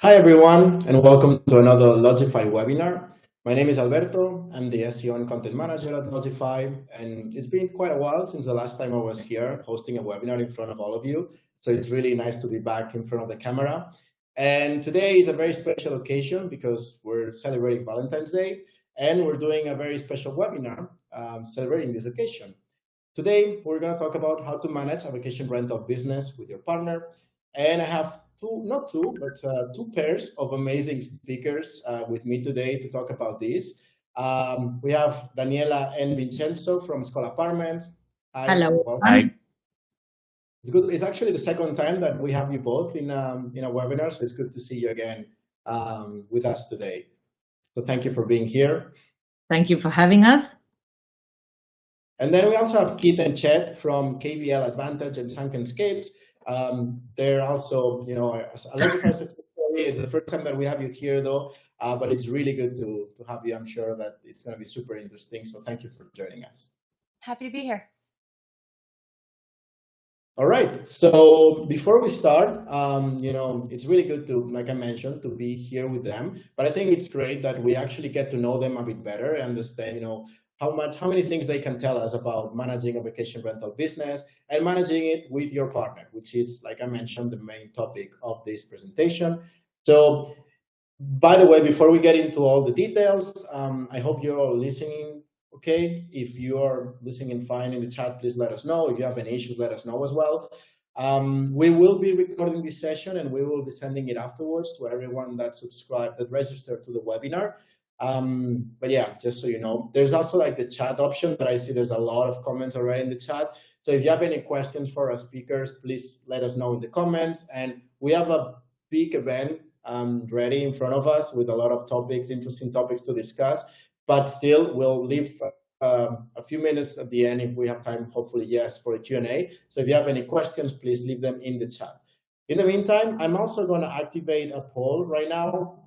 Hi, everyone, and welcome to another Lodgify webinar. My name is Alberto. I'm the SEO and content manager at Lodgify, and it's been quite a while since the last time I was here hosting a webinar in front of all of you. So it's really nice to be back in front of the camera. And today is a very special occasion because we're celebrating Valentine's Day, and we're doing a very special webinar celebrating this occasion. Today, we're going to talk about how to manage a vacation rental business with your partner. And I have two pairs of amazing speakers with me today to talk about this. We have Daniela Derin Vincenzo from Skol Apartments. Hi. Hello. Welcome. Hi. It's good. It's actually the second time that we have you both in a webinar, so it's good to see you again with us today. So thank you for being here. Thank you for having us. And then we also have Keith and Chet from KBL Advantage Sunken Escapes. They're also, a Lodgify success story. It's the first time that we have you here, though, but it's really good to have you. I'm sure that it's going to be super interesting. So thank you for joining us. Happy to be here. All right. So before we start, it's really good to, like I mentioned, to be here with them. But I think it's great that we actually get to know them a bit better and understand, how many things they can tell us about managing a vacation rental business and managing it with your partner, which is, like I mentioned, the main topic of this presentation. So, by the way, before we get into all the details, I hope you're all listening okay. If you are listening fine in the chat, please let us know. If you have any issues, let us know as well. We will be recording this session and we will be sending it afterwards to everyone that registered to the webinar. But yeah, just so you know, there's also like the chat option, but I see there's a lot of comments already in the chat. So if you have any questions for our speakers, please let us know in the comments. And we have a big event ready in front of us with a lot of topics, interesting topics to discuss, but still we'll leave a few minutes at the end if we have time, hopefully, yes, for a Q&A. So if you have any questions, please leave them in the chat. In the meantime, I'm also going to activate a poll right now.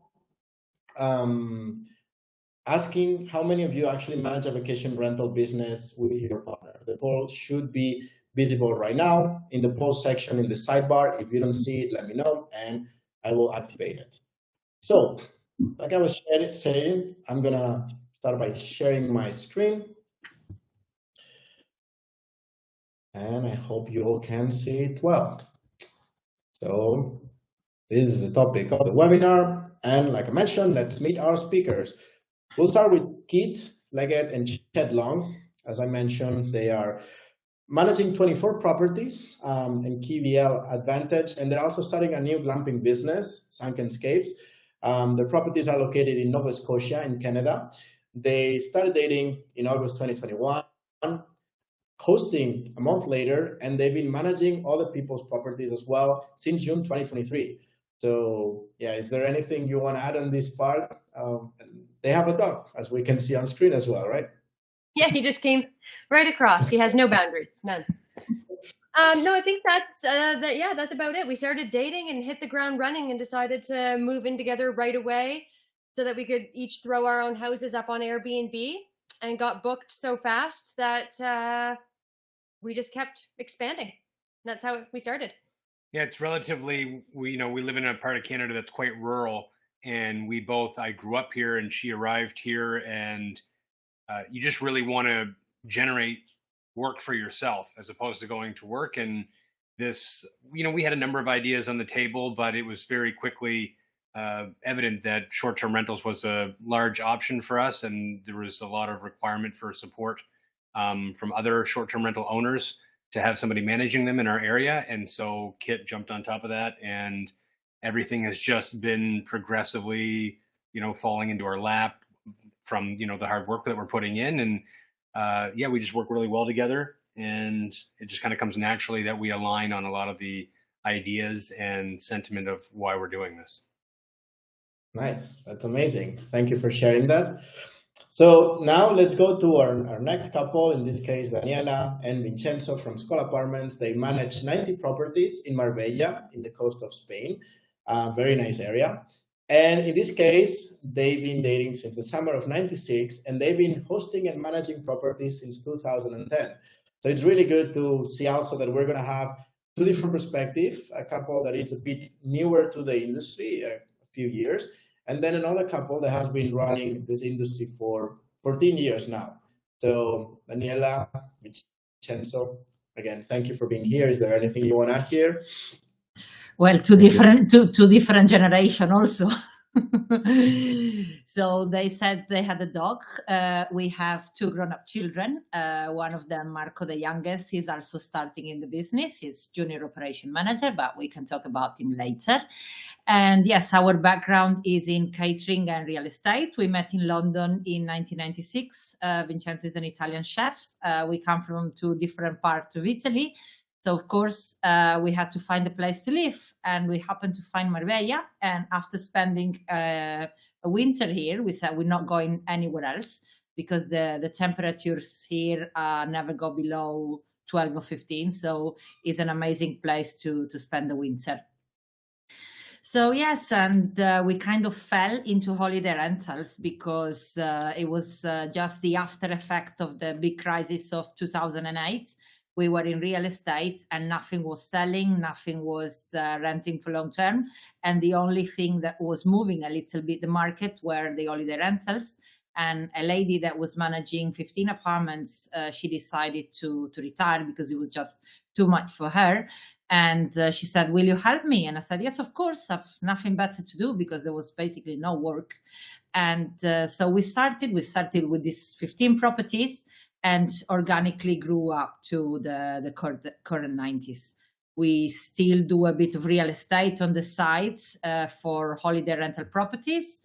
Asking how many of you actually manage a vacation rental business with your partner. The poll should be visible right now in the poll section in the sidebar. If you don't see it, let me know and I will activate it. So, like I was saying, I'm gonna start by sharing my screen. And I hope you all can see it well. So, this is the topic of the webinar. And like I mentioned, let's meet our speakers. We'll start with Keith, Leggett, and Chet Long. As I mentioned, they are managing 24 properties in KBL Advantage, and they're also starting a new glamping business, Sunken Escapes. Their properties are located in Nova Scotia in Canada. They started dating in August 2021, hosting a month later, and they've been managing other people's properties as well since June 2023. So yeah, is there anything you want to add on this part? They have a dog, as we can see on screen as well, right? Yeah, he just came right across. He has no boundaries, none. No, I think that's that's about it. We started dating and hit the ground running and decided to move in together right away so that we could each throw our own houses up on Airbnb, and got booked so fast that we just kept expanding. That's how we started. Yeah, it's relatively, we live in a part of Canada that's quite rural, and I grew up here and she arrived here, and you just really want to generate work for yourself as opposed to going to work. And this, we had a number of ideas on the table, but it was very quickly evident that short-term rentals was a large option for us, and there was a lot of requirement for support from other short-term rental owners to have somebody managing them in our area. And so Kit jumped on top of that, and everything has just been progressively, falling into our lap from, the hard work that we're putting in. And we just work really well together, and it just kind of comes naturally that we align on a lot of the ideas and sentiment of why we're doing this. Nice. That's amazing. Thank you for sharing that. So now let's go to our next couple, in this case, Daniela and Vincenzo from Skol Apartments. They manage 90 properties in Marbella, in the coast of Spain. Very nice area. And in this case, they've been dating since the summer of '96, and they've been hosting and managing properties since 2010. So it's really good to see also that we're going to have two different perspectives, a couple that is a bit newer to the industry, a few years. And then another couple that has been running this industry for 14 years now. So Daniela Vincenzo, again, thank you for being here. Is there anything you want to add here? Well, two different generation also. So they said they had a dog. We have 2 grown-up children. One of them, Marco, the youngest, is also starting in the business. He's junior operation manager, but we can talk about him later. And yes, our background is in catering and real estate. We met in London in 1996. Vincenzo is an Italian chef. We come from 2 different parts of Italy. So, of course, we had to find a place to live, and we happened to find Marbella. And after spending a winter here, we said we're not going anywhere else because the temperatures here never go below 12 or 15. So it's an amazing place to spend the winter. So yes, and we kind of fell into holiday rentals because it was just the after effect of the big crisis of 2008. We were in real estate and nothing was selling, nothing was renting for long term. And the only thing that was moving a little bit the market were the holiday rentals. And a lady that was managing 15 apartments, she decided to retire because it was just too much for her. And she said, will you help me? And I said, yes, of course. I've nothing better to do because there was basically no work. And so we started with these 15 properties and organically grew up to the current 90s. We still do a bit of real estate on the side for holiday rental properties.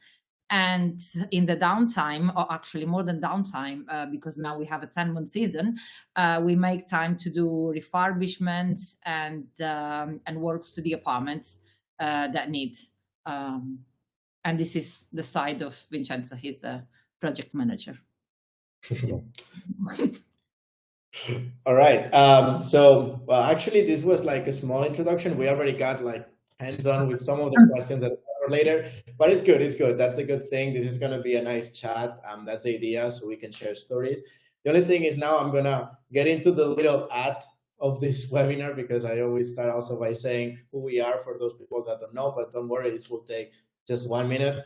And in the downtime, or actually more than downtime, because now we have a 10-month season, we make time to do refurbishments and works to the apartments that need. And this is the side of Vincenzo. He's the project manager. All right. So actually, this was like a small introduction. We already got like hands-on with some of the questions that are later, but it's good. It's good. That's a good thing. This is going to be a nice chat. That's the idea, so we can share stories. The only thing is now I'm going to get into the little ad of this webinar because I always start also by saying who we are for those people that don't know, but don't worry, this will take just 1 minute.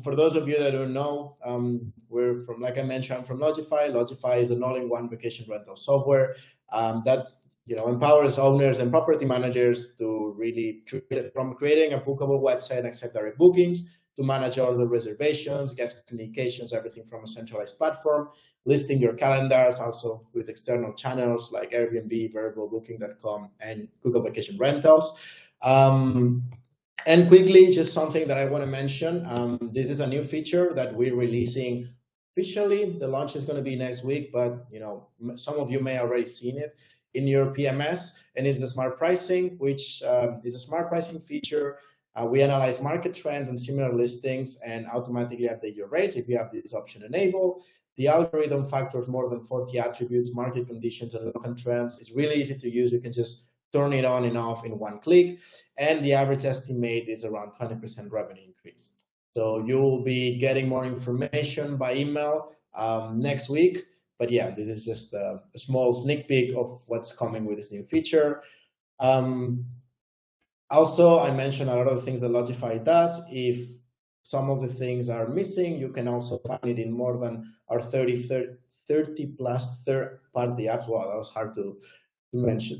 For those of you that don't know, we're from, like I mentioned, I'm from Lodgify. Lodgify is an all-in-one vacation rental software that empowers owners and property managers to really from creating a bookable website and accept direct bookings to manage all the reservations, guest communications, everything from a centralized platform, listing your calendars, also with external channels like Airbnb, Variable Booking.com, and Google Vacation Rentals. And quickly, just something that I want to mention. This is a new feature that we're releasing officially. The launch is going to be next week, but some of you may already seen it in your PMS, and it's the smart pricing, which is a smart pricing feature. We analyze market trends and similar listings and automatically update your rates if you have this option enabled. The algorithm factors more than 40 attributes, market conditions, and local trends. It's really easy to use. You can just turn it on and off in one click, and the average estimate is around 100% revenue increase. So you'll be getting more information by email next week. But yeah, this is just a small sneak peek of what's coming with this new feature. Also, I mentioned a lot of the things that Lodgify does. If some of the things are missing, you can also find it in more than our 30 plus third-party apps. Wow, that was hard to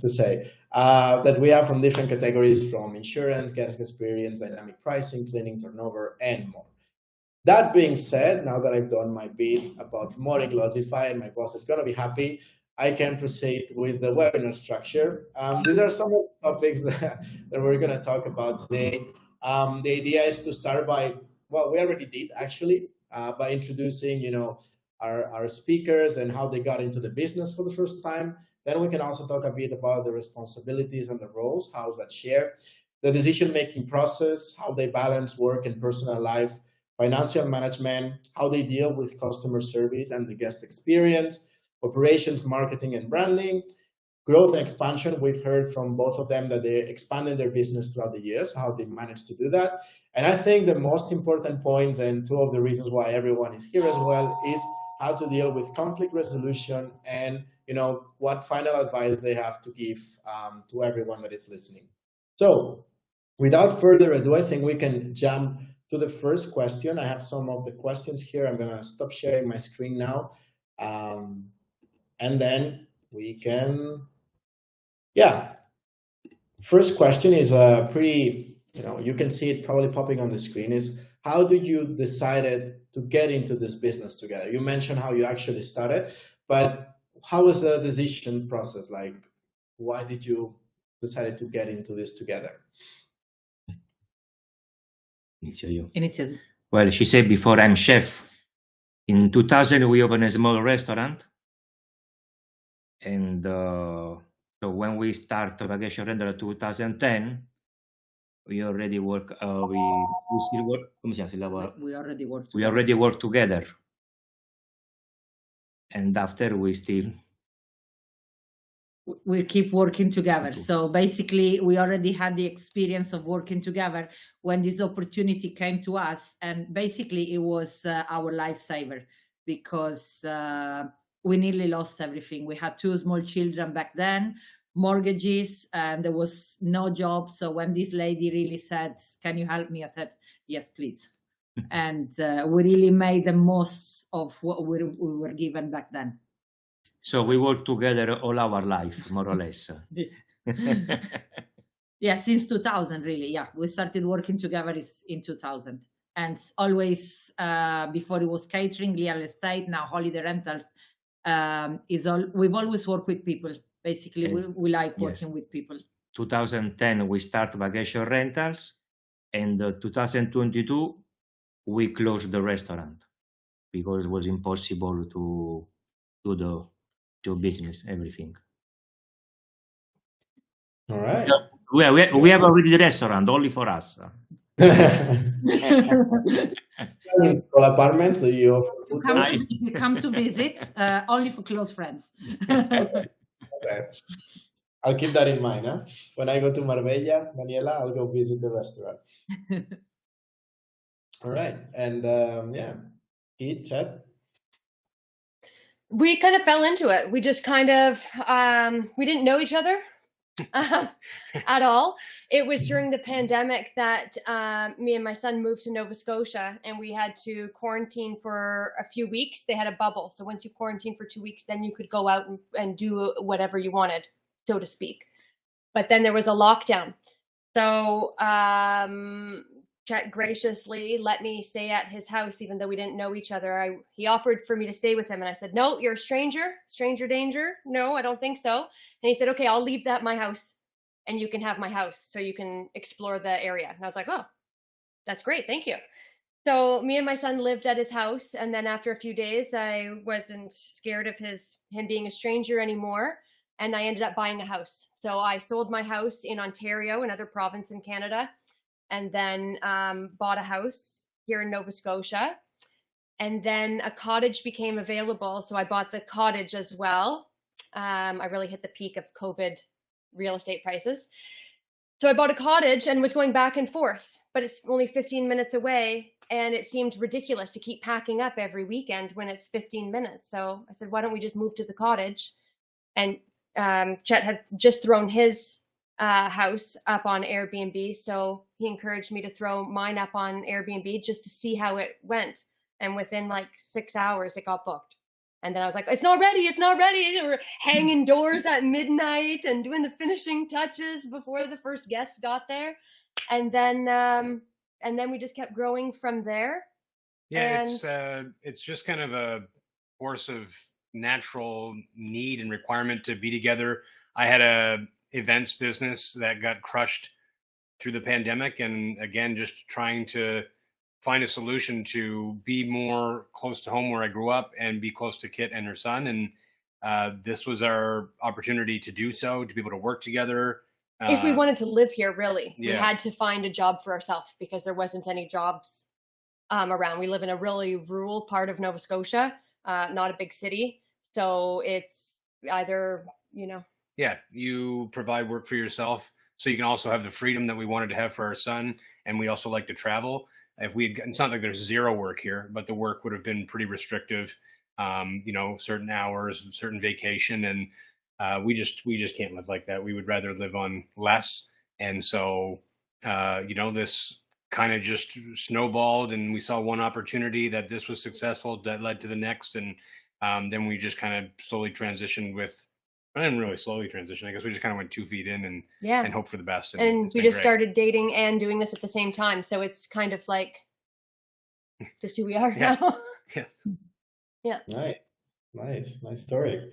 say, that we have from different categories, from insurance, guest experience, dynamic pricing, cleaning, turnover, and more. That being said, now that I've done my bit about promoting Lodgify and my boss is going to be happy, I can proceed with the webinar structure. These are some of the topics that we're going to talk about today. The idea is to start by, well, we already did actually, by introducing, our speakers and how they got into the business for the first time. Then we can also talk a bit about the responsibilities and the roles, how is that shared, the decision-making process, how they balance work and personal life, financial management, how they deal with customer service and the guest experience, operations, marketing, and branding, growth and expansion. We've heard from both of them that they expanded their business throughout the years, how they managed to do that. And I think the most important points, and 2 of the reasons why everyone is here as well, is how to deal with conflict resolution and what final advice they have to give to everyone that is listening. So without further ado, I think we can jump to the first question. I have some of the questions here. I'm gonna stop sharing my screen now. And then we can, yeah. First question is a pretty, you can see it probably popping on the screen, is how did you decided to get into this business together? You mentioned how you actually started, but how was the decision process? Like, why did you decide to get into this together? Inizio. Well, she said before, I'm chef. In 2000, we opened a small restaurant. And so when we start vacation rental in 2010, we already work, we still work, come si chiama? We already work We already work together. And after we keep working together. So basically, we already had the experience of working together when this opportunity came to us. And basically, it was our lifesaver because we nearly lost everything. We had 2 small children back then, mortgages, and there was no job. So when this lady really said, can you help me? I said, yes, please. And we really made the most of what we were given back then. So we work together all our life, more or less. Yeah, since 2000, really. Yeah, we started working together in 2000. And always, before it was catering, real estate, now holiday rentals, we've always worked with people. Basically, we like working with people. 2010, we start vacation rentals. And 2022, we closed the restaurant because it was impossible to do the business, everything. All right. We have already the restaurant only for us. Skol Apartments, do you come to visit only for close friends. Okay. I'll keep that in mind. Huh? When I go to Marbella, Daniela, I'll go visit the restaurant. All right. And Keith, Chet? We kind of fell into it. We just kind of, we didn't know each other at all. It was during the pandemic that me and my son moved to Nova Scotia, and we had to quarantine for a few weeks. They had a bubble. So once you quarantine for 2 weeks, then you could go out and do whatever you wanted, so to speak. But then there was a lockdown. So Chet graciously let me stay at his house, even though we didn't know each other. He offered for me to stay with him, and I said, no, you're a stranger danger. No, I don't think so. And he said, okay, I'll leave that at my house and you can have my house so you can explore the area. And I was like, oh, that's great. Thank you. So me and my son lived at his house. And then after a few days, I wasn't scared of him being a stranger anymore. And I ended up buying a house. So I sold my house in Ontario, another province in Canada, and then bought a house here in Nova Scotia. And then a cottage became available. So I bought the cottage as well. I really hit the peak of COVID real estate prices. So I bought a cottage and was going back and forth, but it's only 15 minutes away. And it seemed ridiculous to keep packing up every weekend when it's 15 minutes. So I said, why don't we just move to the cottage? And Chet had just thrown his house up on Airbnb. So he encouraged me to throw mine up on Airbnb just to see how it went. And within like 6 hours, it got booked. And then I was like, it's not ready. We're hanging doors at midnight and doing the finishing touches before the first guests got there. And then we just kept growing from there. Yeah, it's just kind of a force of natural need and requirement to be together. I had a events business that got crushed through the pandemic, and again, just trying to find a solution to be more close to home where I grew up and be close to Kit and her son. And this was our opportunity to do so, to be able to work together. If we wanted to live here, really, yeah. We had to find a job for ourselves because there wasn't any jobs around. We live in a really rural part of Nova Scotia, not a big city. So it's either, Yeah, you provide work for yourself, so you can also have the freedom that we wanted to have for our son. And we also like to travel. It's not like there's zero work here, but the work would have been pretty restrictive, certain hours, certain vacation. And we just can't live like that. We would rather live on less. And so this kind of just snowballed, and we saw one opportunity that this was successful that led to the next, and then we just kind of slowly transitioned with. I didn't really slowly transition. I guess we just kind of went 2 feet in and hope for the best. And we just started dating and doing this at the same time. So it's kind of like just who we are now. Yeah. Nice story.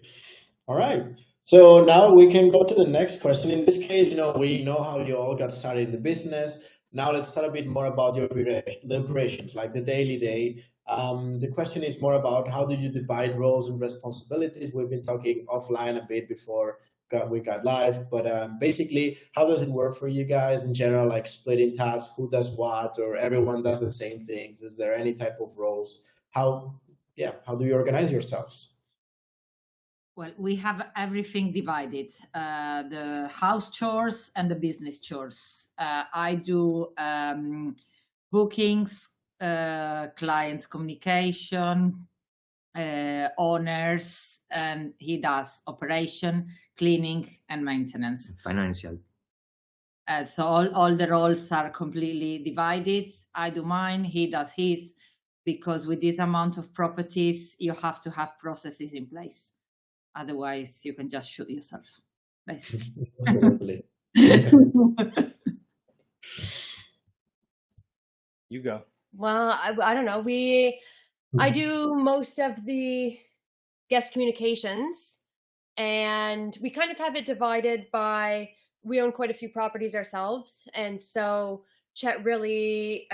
All right. So now we can go to the next question. In this case, we know how you all got started in the business. Now let's talk a bit more about the operations, like the daily day. The question is more about how do you divide roles and responsibilities? We've been talking offline a bit before we got live, but basically, how does it work for you guys in general, like splitting tasks, who does what, or everyone does the same things? Is there any type of roles? How do you organize yourselves? Well, we have everything divided, the house chores and the business chores. I do bookings, clients communication, owners, and he does operation, cleaning, and maintenance. Financial. So all the roles are completely divided. I do mine, he does his, because with this amount of properties, you have to have processes in place. Otherwise, you can just shoot yourself, basically. Absolutely. You go. Well, I don't know. I do most of the guest communications, and we kind of have it divided by, we own quite a few properties ourselves. And so Chet really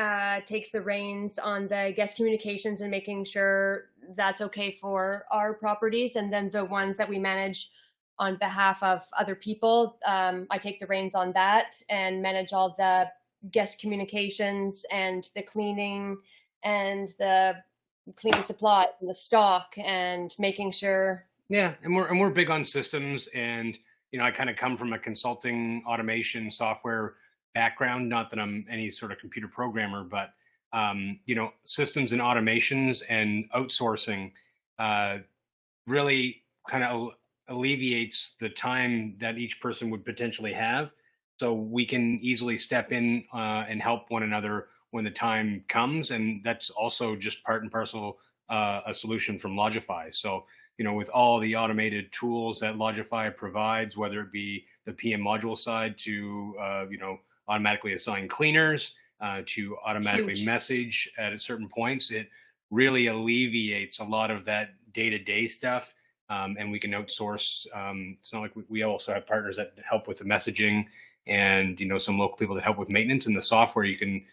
takes the reins on the guest communications and making sure that's okay for our properties. And then the ones that we manage on behalf of other people, I take the reins on that and manage all the guest communications and the cleaning and the cleaning supply and the stock and making sure. Yeah, and we're big on systems, and I kind of come from a consulting automation software background. Not that I'm any sort of computer programmer, but systems and automations and outsourcing really kind of alleviates the time that each person would potentially have. So we can easily step in and help one another when the time comes. And that's also just part and parcel a solution from Lodgify. So, with all the automated tools that Lodgify provides, whether it be the PM module side to, automatically assign cleaners, to automatically message at certain points, it really alleviates a lot of that day-to-day stuff. And we can outsource. It's not like we also have partners that help with the messaging, and some local people that help with maintenance. And the software, you can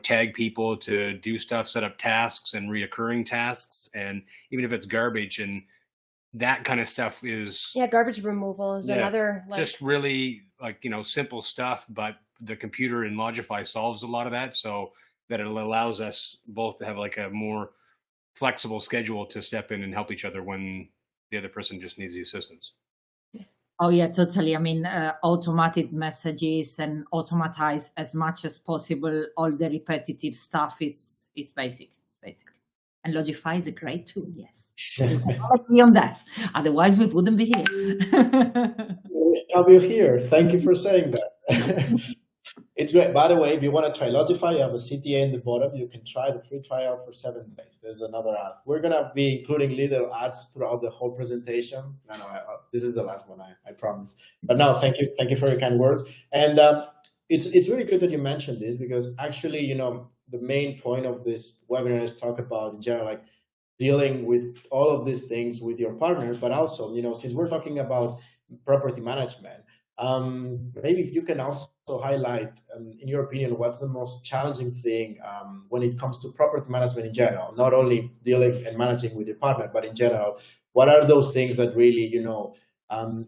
tag people to do stuff, set up tasks and reoccurring tasks, and even if it's garbage and that kind of stuff is garbage removal is another just really simple stuff. But the computer in Lodgify solves a lot of that, so that it allows us both to have like a more flexible schedule to step in and help each other when the other person just needs the assistance. Oh yeah, totally. I mean, automated messages and automatize as much as possible. All the repetitive stuff is basic. It's basic. And Lodgify is a great tool. Yes, I'll agree on that. Otherwise, we wouldn't be here. We have you here. Thank you for saying that. It's great. By the way, if you want to try Lodgify, you have a CTA in the bottom. You can try the free trial for 7 days. There's another ad. We're going to be including little ads throughout the whole presentation. No, this is the last one, I promise. But no, thank you. Thank you for your kind words. And it's really good that you mentioned this, because actually, the main point of this webinar is talk about in general, like dealing with all of these things with your partner, but also, since we're talking about property management, maybe if you can also highlight, in your opinion, what's the most challenging thing when it comes to property management in general, not only dealing and managing with your partner, but in general, what are those things that really,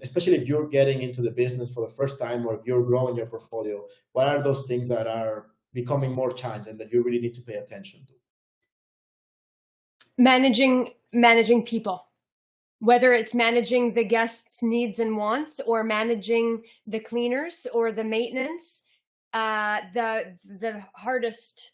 especially if you're getting into the business for the first time, or if you're growing your portfolio, what are those things that are becoming more challenging that you really need to pay attention to? Managing people. Whether it's managing the guests' needs and wants, or managing the cleaners or the maintenance, the hardest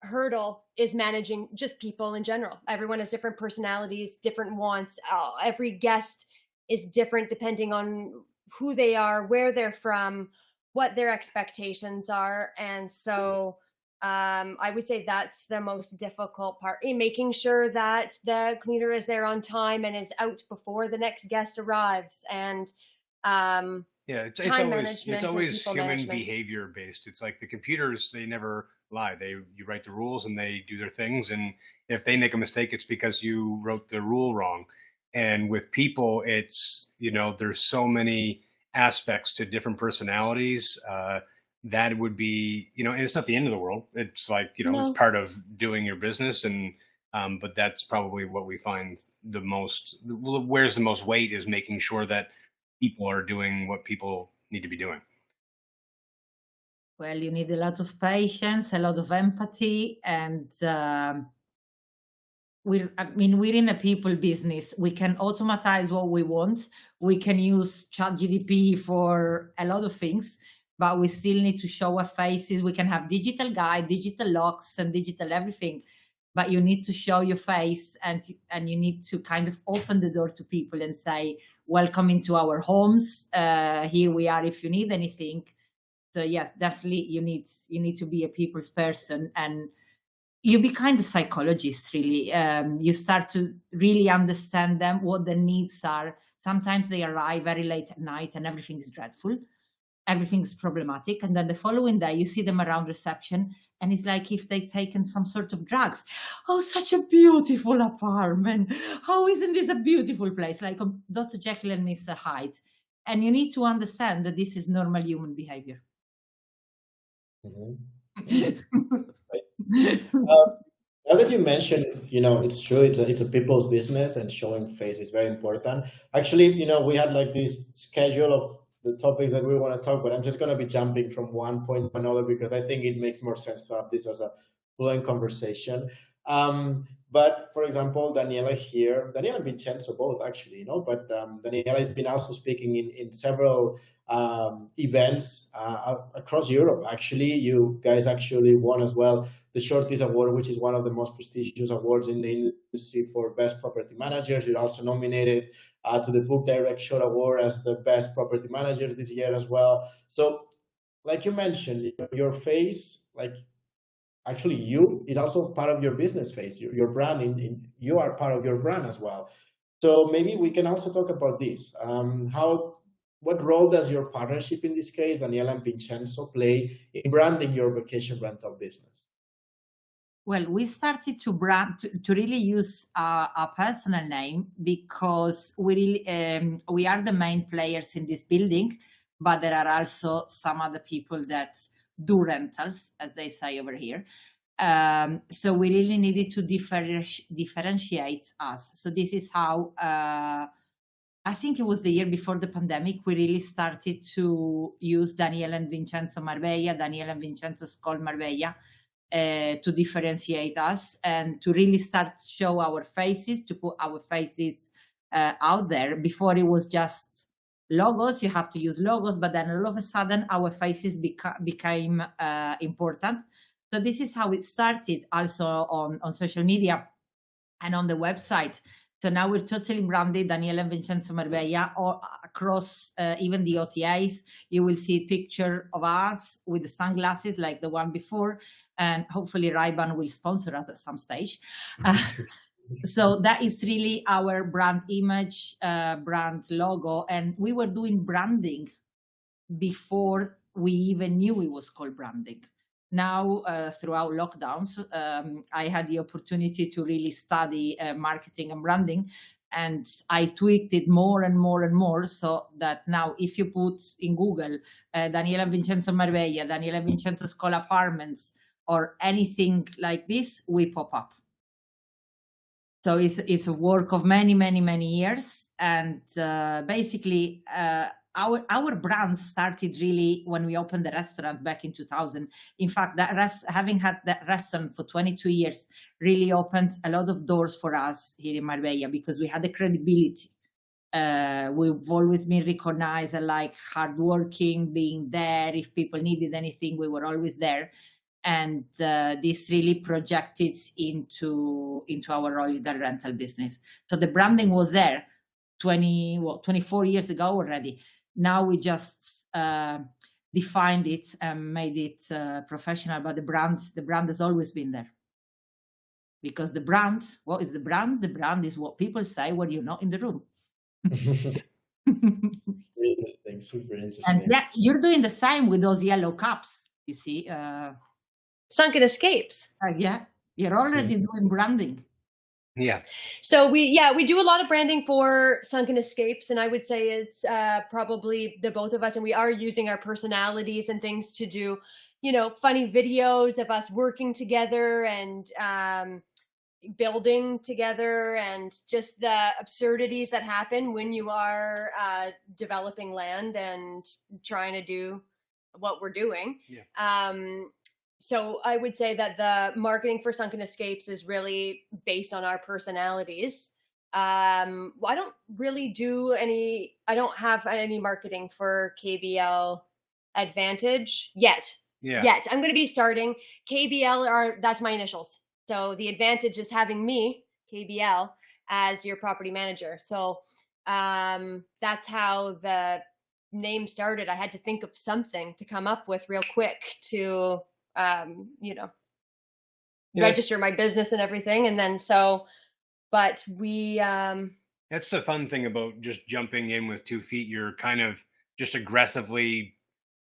hurdle is managing just people in general. Everyone has different personalities, different wants. Every guest is different depending on who they are, where they're from, what their expectations are. And so I would say that's the most difficult part, in making sure that the cleaner is there on time and is out before the next guest arrives. And yeah, it's time always management and people human management. behavior based. It's like the computers, they never lie. You write the rules and they do their things, and if they make a mistake, it's because you wrote the rule wrong. And with people, it's, you know, there's so many aspects to different personalities. That would be, you know, and it's not the end of the world. It's like, you know, No. it's part of doing your business. And but that's probably what we find the most, where's the most weight, is making sure that people are doing what people need to be doing. Well, you need a lot of patience, a lot of empathy, and we're in a people business. We can automatize what we want. We can use ChatGPT for a lot of things, but we still need to show our faces. We can have digital guide, digital locks, and digital everything, but you need to show your face, and you need to kind of open the door to people and say, welcome into our homes. Here we are if you need anything. So yes, definitely you need to be a people's person, and you be kind of psychologist, really. You start to really understand them, what their needs are. Sometimes they arrive very late at night and everything is dreadful. Everything's problematic. And then the following day, you see them around reception, and it's like if they've taken some sort of drugs. Oh, such a beautiful apartment. How isn't this a beautiful place? Like Dr. Jekyll and Mr. Hyde. And you need to understand that this is normal human behavior. Now that you mentioned, you know, it's true, it's a people's business, and showing face is very important. Actually, you know, we had like this schedule of the topics that we want to talk, but I'm just going to be jumping from one point to another because I think it makes more sense to have this as a fluent conversation. But for example, Daniela and Vincenzo both actually, you know, but Daniela has been also speaking in several events across Europe. Actually, you guys actually won as well the Shorties Award, which is one of the most prestigious awards in the industry for best property managers. You're also nominated to the Book Direct Short Award as the best property manager this year as well. So like you mentioned, your face, like actually you is also part of your business face, your brand, you are part of your brand as well. So maybe we can also talk about this. What role does your partnership, in this case, Daniela and Vincenzo, play in branding your vacation rental business? Well, we started to brand to really use our personal name because we are the main players in this building, but there are also some other people that do rentals, as they say over here. So we really needed to differentiate us. So this is how I think it was the year before the pandemic, we really started to use Daniela and Vincenzo Marbella, Daniela and Vincenzo Skol Marbella, to differentiate us and to really start to show our faces, to put our faces out there. Before it was just logos, you have to use logos, but then all of a sudden our faces became important. So this is how it started, also on social media and on the website. So now we're totally branded, Daniela and Vincenzo Marbella, or across even the OTAs. You will see a picture of us with the sunglasses like the one before, and hopefully Ray-Ban will sponsor us at some stage. So that is really our brand image, brand logo. And we were doing branding before we even knew it was called branding. Now, throughout lockdowns, I had the opportunity to really study marketing and branding, and I tweaked it more and more and more, so that now if you put in Google Daniela Vincenzo Marbella, Daniela Vincenzo Skol Apartments, or anything like this, we pop up. So it's a work of many, many, many years, and basically our brand started really when we opened the restaurant back in 2000. In fact, having had that restaurant for 22 years really opened a lot of doors for us here in Marbella, because we had the credibility. We've always been recognized as like hardworking, being there. If people needed anything, we were always there. And this really projected into our holiday rental business. So the branding was there 24 years ago already. Now we just defined it and made it professional. But the brand has always been there. Because the brand, what is the brand? The brand is what people say when you're not in the room. Interesting, super interesting. And yeah, you're doing the same with those yellow cups, you see. Sunken Escapes. Yeah, you're already doing branding. Yeah. So we do a lot of branding for Sunken Escapes, and I would say it's probably the both of us, and we are using our personalities and things to do, funny videos of us working together and building together, and just the absurdities that happen when you are developing land and trying to do what we're doing. Yeah. So I would say that the marketing for Sunken Escapes is really based on our personalities. I don't have any marketing for KBL Advantage yet. Yeah. Yet. I'm going to be starting. KBL that's my initials. So the Advantage is having me, KBL, as your property manager. So that's how the name started. I had to think of something to come up with real quick to register my business and everything. And then but we that's the fun thing about just jumping in with 2 feet. You're kind of just aggressively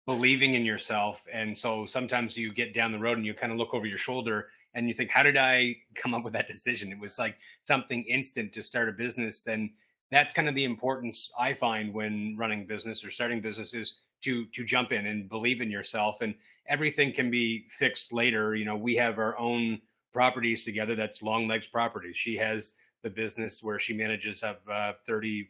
believing in yourself. And so sometimes you get down the road and you kind of look over your shoulder and you think, how did I come up with that decision? It was like something instant to start a business. Then that's kind of the importance I find when running business or starting business is to jump in and believe in yourself, and everything can be fixed later. We have our own properties together. That's Long Legs Properties. She has the business where she manages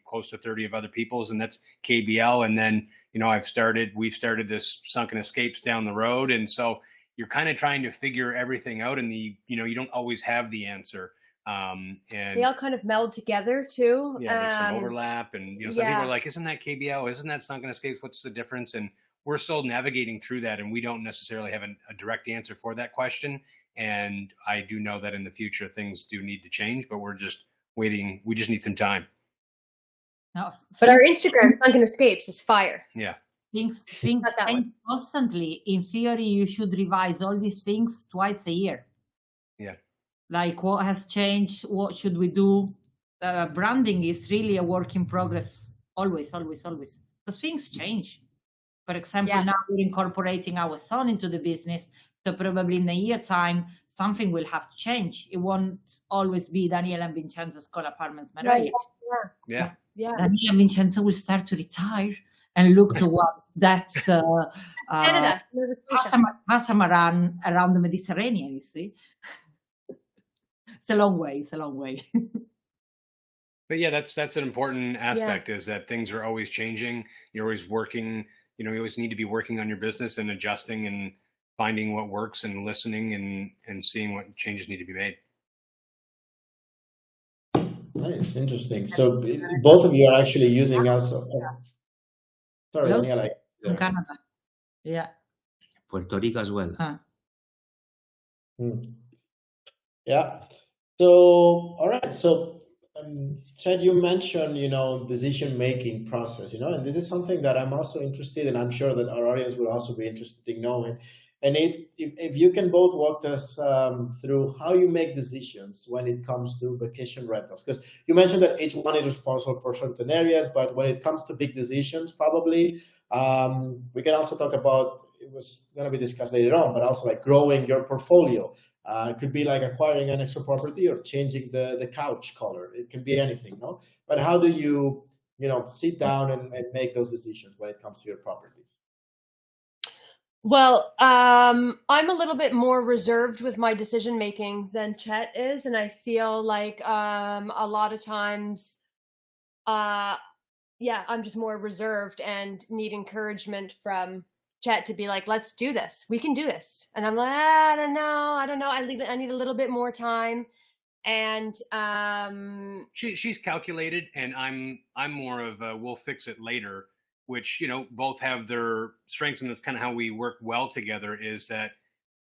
close to 30 of other people's, and that's KBL. And then, we've started this Sunken Escapes down the road. And so you're kind of trying to figure everything out, and you don't always have the answer. And they all kind of meld together too. Yeah, there's some overlap, and some people are like, "Isn't that KBL? Isn't that Sunken Escapes? What's the difference?" And we're still navigating through that, and we don't necessarily have a direct answer for that question. And I do know that in the future things do need to change, but we're just waiting. We just need some time. No, but our Instagram, Sunken Escapes, is fire. Yeah. Things change constantly. In theory, you should revise all these things twice a year. Yeah. Like what has changed, what should we do? Branding is really a work in progress, always, because things change. For example, now we're incorporating our son into the business, so probably in a year time, something will have to change. It won't always be Daniela Vincenzo Skol Apartments Marbella. Right. Yeah. Daniela Vincenzo will start to retire and look towards that Canada, catamaran around the Mediterranean, you see. It's a long way. But yeah, that's an important aspect, is that things are always changing. You're always working, you always need to be working on your business and adjusting and finding what works and listening and seeing what changes need to be made. Nice, interesting. So both of you are actually using us. Sorry, Daniela. In Canada. Yeah. Puerto Rico as well. Yeah. So, all right. So, Chet, you mentioned, decision-making process, and this is something that I'm also interested in. I'm sure that our audience will also be interested in knowing. And if you can both walk us through how you make decisions when it comes to vacation rentals, because you mentioned that each one is responsible for certain areas, but when it comes to big decisions, probably we can also talk about, it was going to be discussed later on, but also like growing your portfolio. It could be like acquiring an extra property or changing the couch color. It can be anything, no? But how do you, sit down and make those decisions when it comes to your properties? Well, I'm a little bit more reserved with my decision making than Chet is, and I feel like a lot of times, I'm just more reserved and need encouragement from Chet to be like, let's do this. We can do this. And I'm like, I don't know. I need a little bit more time. And she's calculated, and I'm more of a we'll fix it later, which, both have their strengths, and that's kind of how we work well together. Is that,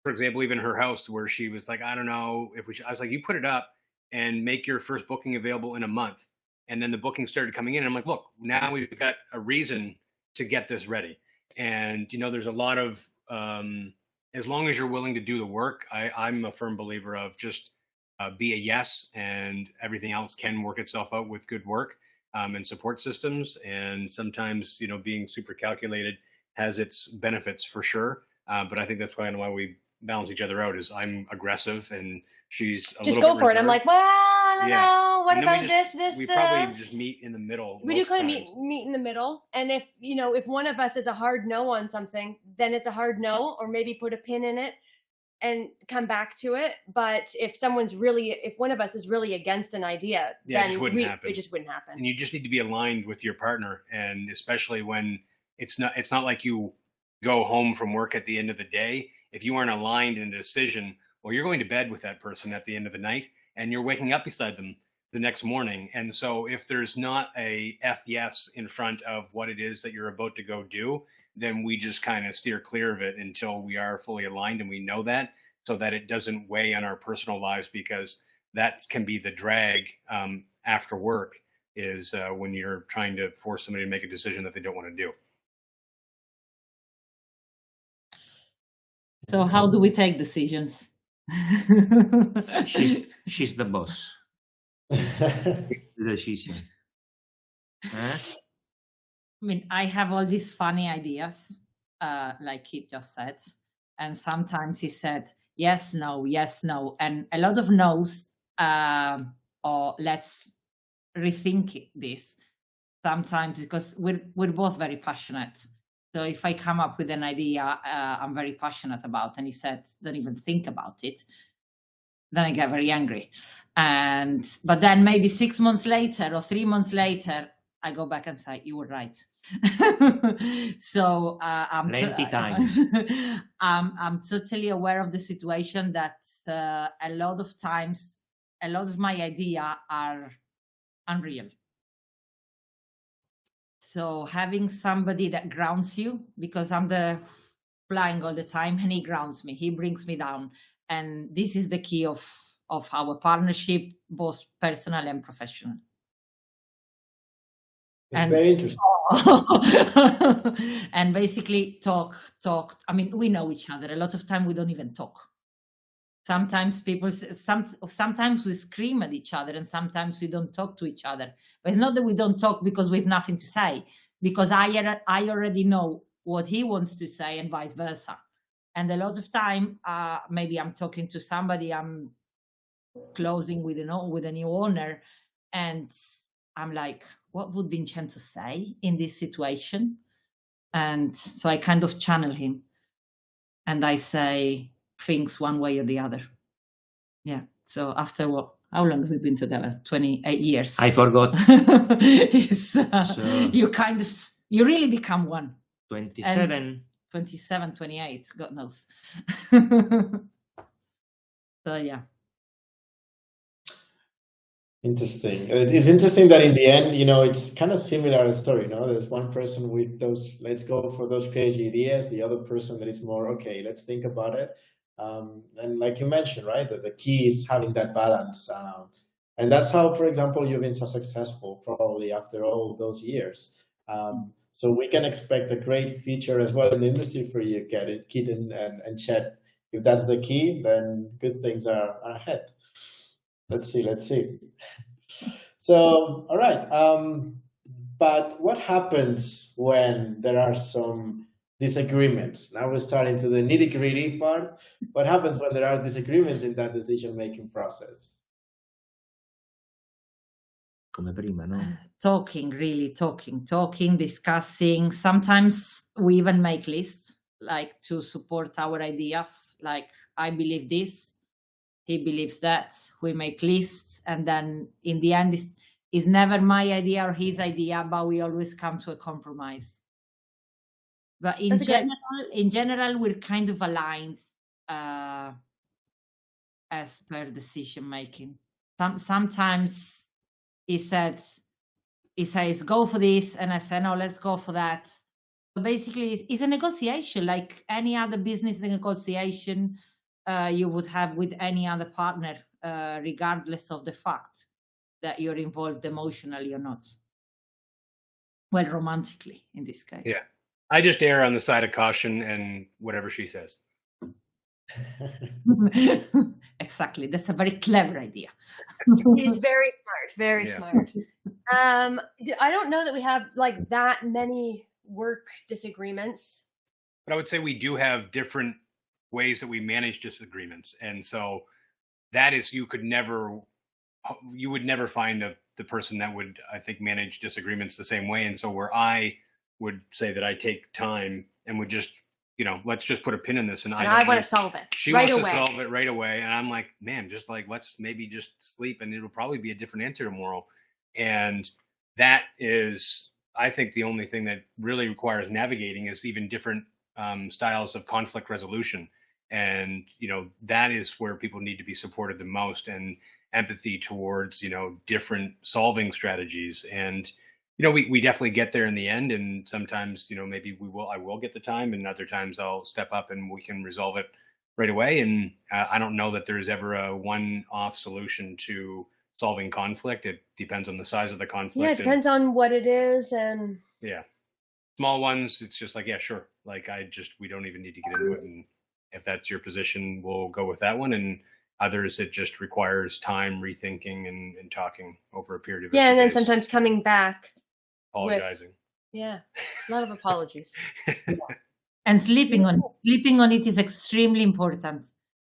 for example, even her house, where she was like, I don't know if we should, I was like, you put it up and make your first booking available in a month. And then the booking started coming in, and I'm like, look, now we've got a reason to get this ready. And, there's a lot of, as long as you're willing to do the work, I'm a firm believer of just be a yes, and everything else can work itself out with good work and support systems. And sometimes, being super calculated has its benefits for sure. But I think that's kind of why we balance each other out. Is I'm aggressive and she's a Just little go bit for it. I'm reserved. like, well, I don't Yeah. know. What And then about this? we probably just meet in the middle. We do most kind of times. meet in the middle. And if one of us is a hard no on something, then it's a hard no, or maybe put a pin in it and come back to it. But if one of us is really against an idea, Yeah, it then just wouldn't happen. it just wouldn't happen. And you just need to be aligned with your partner, and especially when it's not like you go home from work at the end of the day. If you aren't aligned in a decision, well, you're going to bed with that person at the end of the night, and you're waking up beside them the next morning. And so if there's not a yes in front of what it is that you're about to go do, then we just kind of steer clear of it until we are fully aligned and we know that, so that it doesn't weigh on our personal lives, because that can be the drag after work, is when you're trying to force somebody to make a decision that they don't want to do. So how do we take decisions? She's the boss. The decision. I mean, I have all these funny ideas, like he just said, and sometimes he said yes, no, and a lot of no's, or let's rethink this. Sometimes, because we're both very passionate. So if I come up with an idea I'm very passionate about, and he said, don't even think about it, then I get very angry. But then maybe 6 months later or 3 months later, I go back and say, you were right. So I'm Plenty times. I'm totally aware of the situation that a lot of times, a lot of my ideas are unreal. So having somebody that grounds you, because I'm the flying all the time, and he grounds me, he brings me down. And this is the key of our partnership, both personal and professional. It's very interesting. And basically talk. I mean, we know each other. A lot of time we don't even talk. Sometimes sometimes we scream at each other, and sometimes we don't talk to each other. But it's not that we don't talk because we have nothing to say, because I already know what he wants to say, and vice versa. And a lot of time, maybe I'm talking to somebody, I'm closing with a new owner, and I'm like, what would Vincenzo say in this situation? And so I kind of channel him, and I say things one way or the other. Yeah. So after how long have we been together? 28 years. I forgot. You really become one. 27. And 27, 28, God knows. So yeah. Interesting. It's interesting that in the end, it's kind of similar story. There's one person with those, let's go for those crazy ideas. The other person that is more, okay, let's think about it. And like you mentioned, right, the key is having that balance. And that's how, for example, you've been so successful probably after all those years. So we can expect a great feature as well in the industry for you, Keaton and Chet. If that's the key, then good things are ahead. Let's see. So, all right. But what happens when there are some disagreements? Now we're starting to the nitty-gritty part. What happens when there are disagreements in that decision-making process? Come prima, no? Talking, discussing. Sometimes we even make lists, like to support our ideas. Like, I believe this, he believes that. We make lists, and then in the end, it's never my idea or his idea, but we always come to a compromise. But in general, we're kind of aligned as per decision making. Sometimes he says, go for this, and I say, no, let's go for that. So basically, it's a negotiation, like any other business negotiation you would have with any other partner, regardless of the fact that you're involved emotionally or not. Well, romantically in this case. Yeah. I just err on the side of caution and whatever she says. Exactly. That's a very clever idea. It's very smart, very Yeah. smart. I don't know that we have like that many work disagreements. But I would say we do have different ways that we manage disagreements. And so that is, you would never find the person that would, I think, manage disagreements the same way. And so where I would say that I take time and would just, let's just put a pin in this. And I want to solve it. She right wants away. to solve it right away. And I'm like, man, just like, let's maybe just sleep and it'll probably be a different answer tomorrow. And that is, I think, the only thing that really requires navigating is even different styles of conflict resolution. And, that is where people need to be supported the most, and empathy towards, different solving strategies. And, we definitely get there in the end. And sometimes, maybe I will get the time, and other times I'll step up and we can resolve it right away. And I don't know that there's ever a one-off solution to solving conflict. It depends on the size of the conflict. Yeah, it depends on what it is. And yeah, small ones, it's just like, yeah, sure. Like we don't even need to get into it. And if that's your position, we'll go with that one. And others, it just requires time, rethinking, and talking over a period of yeah, and then days, sometimes coming back. apologizing. Yeah, a lot of apologies. And sleeping on it is extremely important.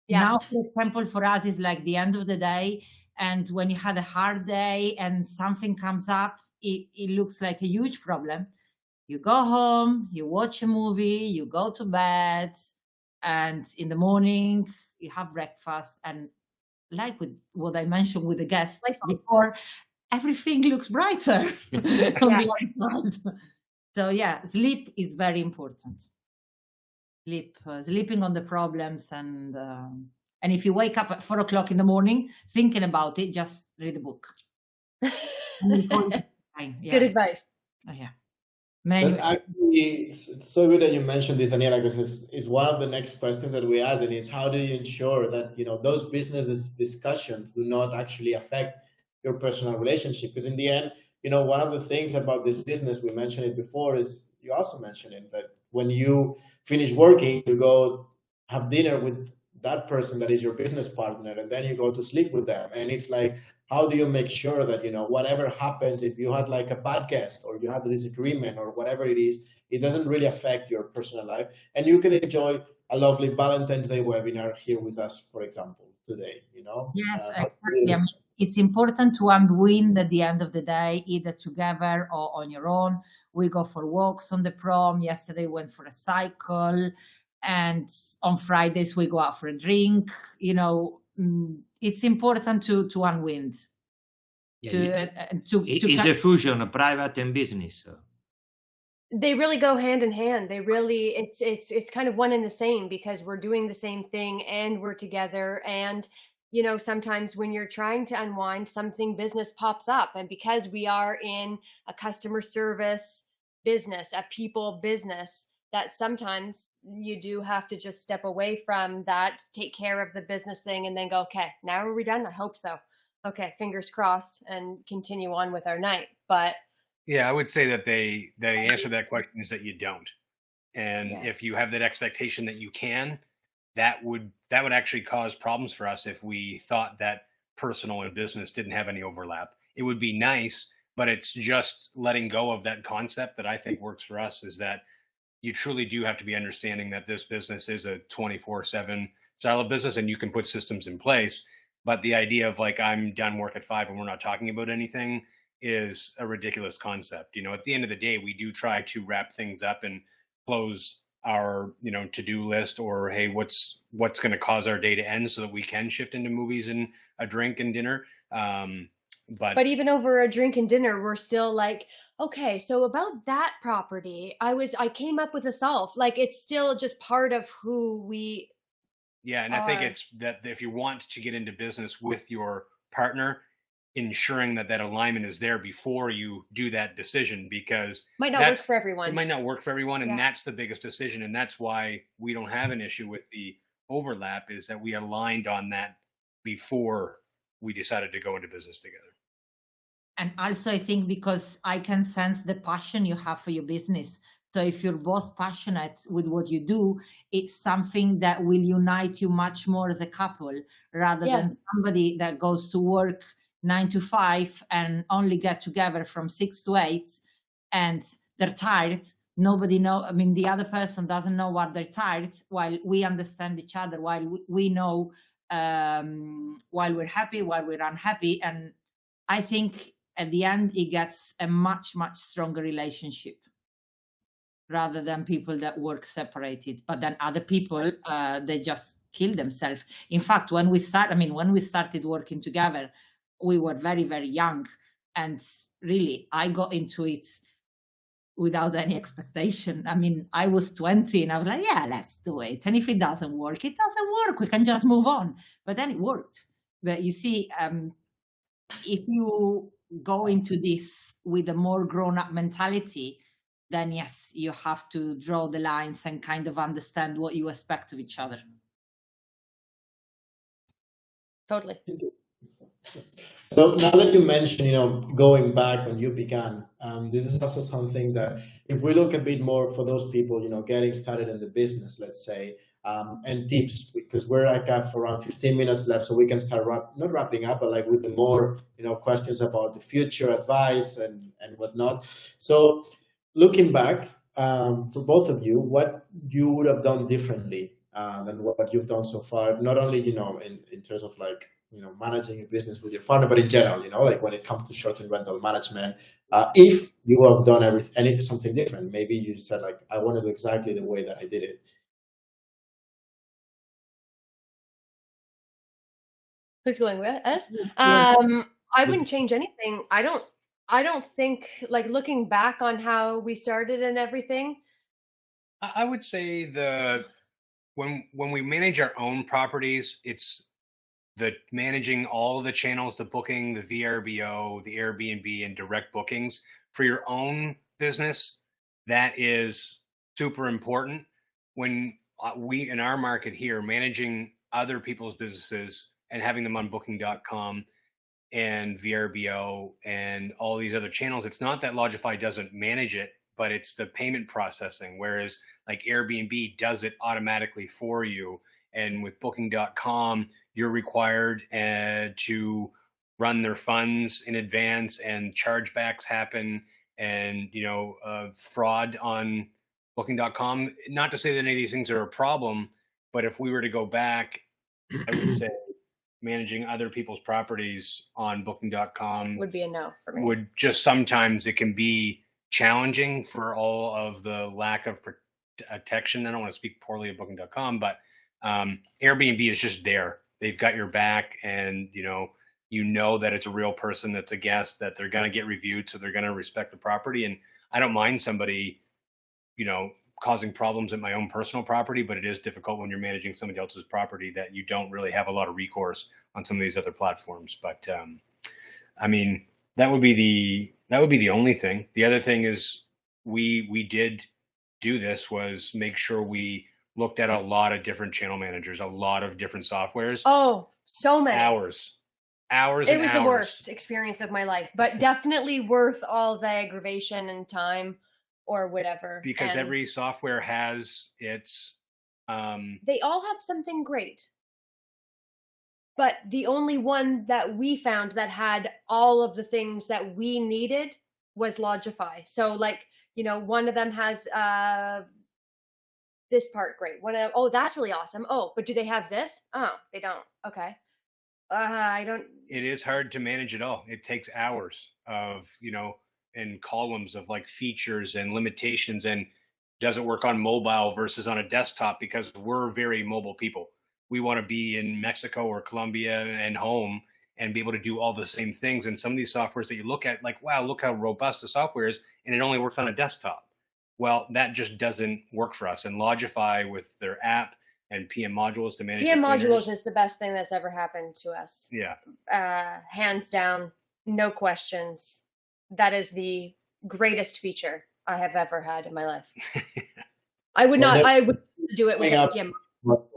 Yeah. Now, for example, for us, it's like the end of the day. And when you had a hard day and something comes up, it looks like a huge problem. You go home, you watch a movie, you go to bed, and in the morning you have breakfast. And like with what I mentioned with the guests before, everything looks brighter on the outside. So yeah, sleep is very important. Sleeping on the problems, and if you wake up at 4 o'clock in the morning thinking about it, just read a book. Good advice. Yeah. Actually, it's so good that you mentioned this, Daniela, because it's one of the next questions that we had, and is how do you ensure that those business discussions do not actually affect your personal relationship? Because in the end, one of the things about this business, we mentioned it before, is you also mentioned it, that when you finish working, you go have dinner with that person that is your business partner, and then you go to sleep with them. And it's like, how do you make sure that, whatever happens, if you had like a bad guest or you had a disagreement or whatever it is, it doesn't really affect your personal life. And you can enjoy a lovely Valentine's Day webinar here with us, for example, today, Yes, exactly. I mean, it's important to unwind at the end of the day, either together or on your own. We go for walks on the prom. Yesterday went for a cycle. And on Fridays, we go out for a drink. It's important to unwind. It's a fusion of private and business. They really go hand in hand. It's kind of one and the same, because we're doing the same thing and we're together. And sometimes when you're trying to unwind, something business pops up, and because we are in a customer service business, a people business, that sometimes you do have to just step away from that, take care of the business thing, and then go, okay, now are we done? I hope so. Okay, fingers crossed, and continue on with our night. But yeah, I would say that the answer to that question is that you don't. And if you have that expectation that you can, that would actually cause problems for us if we thought that personal and business didn't have any overlap. It would be nice, but it's just letting go of that concept that I think works for us, is that you truly do have to be understanding that this business is a 24/7 style of business, and you can put systems in place. But the idea of like, I'm done work at 5 and we're not talking about anything is a ridiculous concept. At the end of the day, we do try to wrap things up and close our, to-do list, or, hey, what's going to cause our day to end so that we can shift into movies and a drink and dinner. But even over a drink and dinner, we're still like, okay, so about that property, I came up with a solve. Like, it's still just part of who we Yeah, and I think it's that if you want to get into business with your partner, ensuring that alignment is there before you do that decision, because might not work for everyone. It might not work for everyone, and that's the biggest decision, and that's why we don't have an issue with the overlap, is that we aligned on that before we decided to go into business together. And also, I think because I can sense the passion you have for your business. So if you're both passionate with what you do, it's something that will unite you much more as a couple, rather than somebody that goes to work 9 to 5 and only get together from 6 to 8 and they're tired. Nobody know. I mean, the other person doesn't know what they're tired, while we understand each other, while we know, while we're happy, while we're unhappy. And I think at the end, it gets a much, much stronger relationship, rather than people that work separated. But then other people, they just kill themselves. In fact, when we started working together, we were very, very young. And really, I got into it without any expectation. I mean, I was 20 and I was like, yeah, let's do it. And if it doesn't work, it doesn't work. We can just move on. But then it worked. But you see, if you go into this with a more grown-up mentality, then yes, you have to draw the lines and kind of understand what you expect of each other. Totally. So now that you mentioned, going back when you began, this is also something that if we look a bit more for those people, getting started in the business, let's say, and tips, because we're like at around 15 minutes left, so we can start not wrapping up, but like with the more, questions about the future advice and whatnot. So looking back, for both of you, what you would have done differently than what you've done so far, not only, in terms of like, managing a business with your partner, but in general, like when it comes to short-term rental management, if you have done something different, maybe you said like, I want to do exactly the way that I did it. Who's going with us? I wouldn't change anything. I don't think, like, looking back on how we started and everything. I would say when we manage our own properties, it's the managing all of the channels, the booking, the VRBO, the Airbnb, and direct bookings for your own business. That is super important. When we, in our market here, managing other people's businesses and having them on booking.com and VRBO and all these other channels, it's not that Lodgify doesn't manage it, but it's the payment processing, whereas like Airbnb does it automatically for you. And with booking.com, you're required to run their funds in advance, and chargebacks happen, and fraud on booking.com. Not to say that any of these things are a problem, but if we were to go back, I would say managing other people's properties on booking.com would be a no for me. Would just sometimes it can be challenging for all of the lack of protection. I don't want to speak poorly of booking.com, but Airbnb is just there. They've got your back, and that it's a real person that's a guest, that they're going to get reviewed, so they're going to respect the property. And I don't mind somebody, causing problems at my own personal property, but it is difficult when you're managing somebody else's property that you don't really have a lot of recourse on some of these other platforms. But I mean, that would be the only thing. The other thing is we did do this was make sure we looked at a lot of different channel managers, a lot of different softwares. Oh, so many. Hours. It was the worst experience of my life, but definitely worth all the aggravation and time or whatever. Because every software has its... They all have something great. But the only one that we found that had all of the things that we needed was Lodgify. So like, one of them has... this part great. Oh, that's really awesome. Oh, but do they have this? Oh, they don't. Okay. I don't. It is hard to manage it all. It takes hours of, and columns of like features and limitations, and does it work on mobile versus on a desktop, because we're very mobile people. We want to be in Mexico or Colombia and home and be able to do all the same things. And some of these softwares that you look at, like, wow, look how robust the software is, and it only works on a desktop. Well, that just doesn't work for us. And Lodgify, with their app and PM modules to manage PM modules is the best thing that's ever happened to us. Yeah. Hands down, no questions. That is the greatest feature I have ever had in my life. I would do it without PM.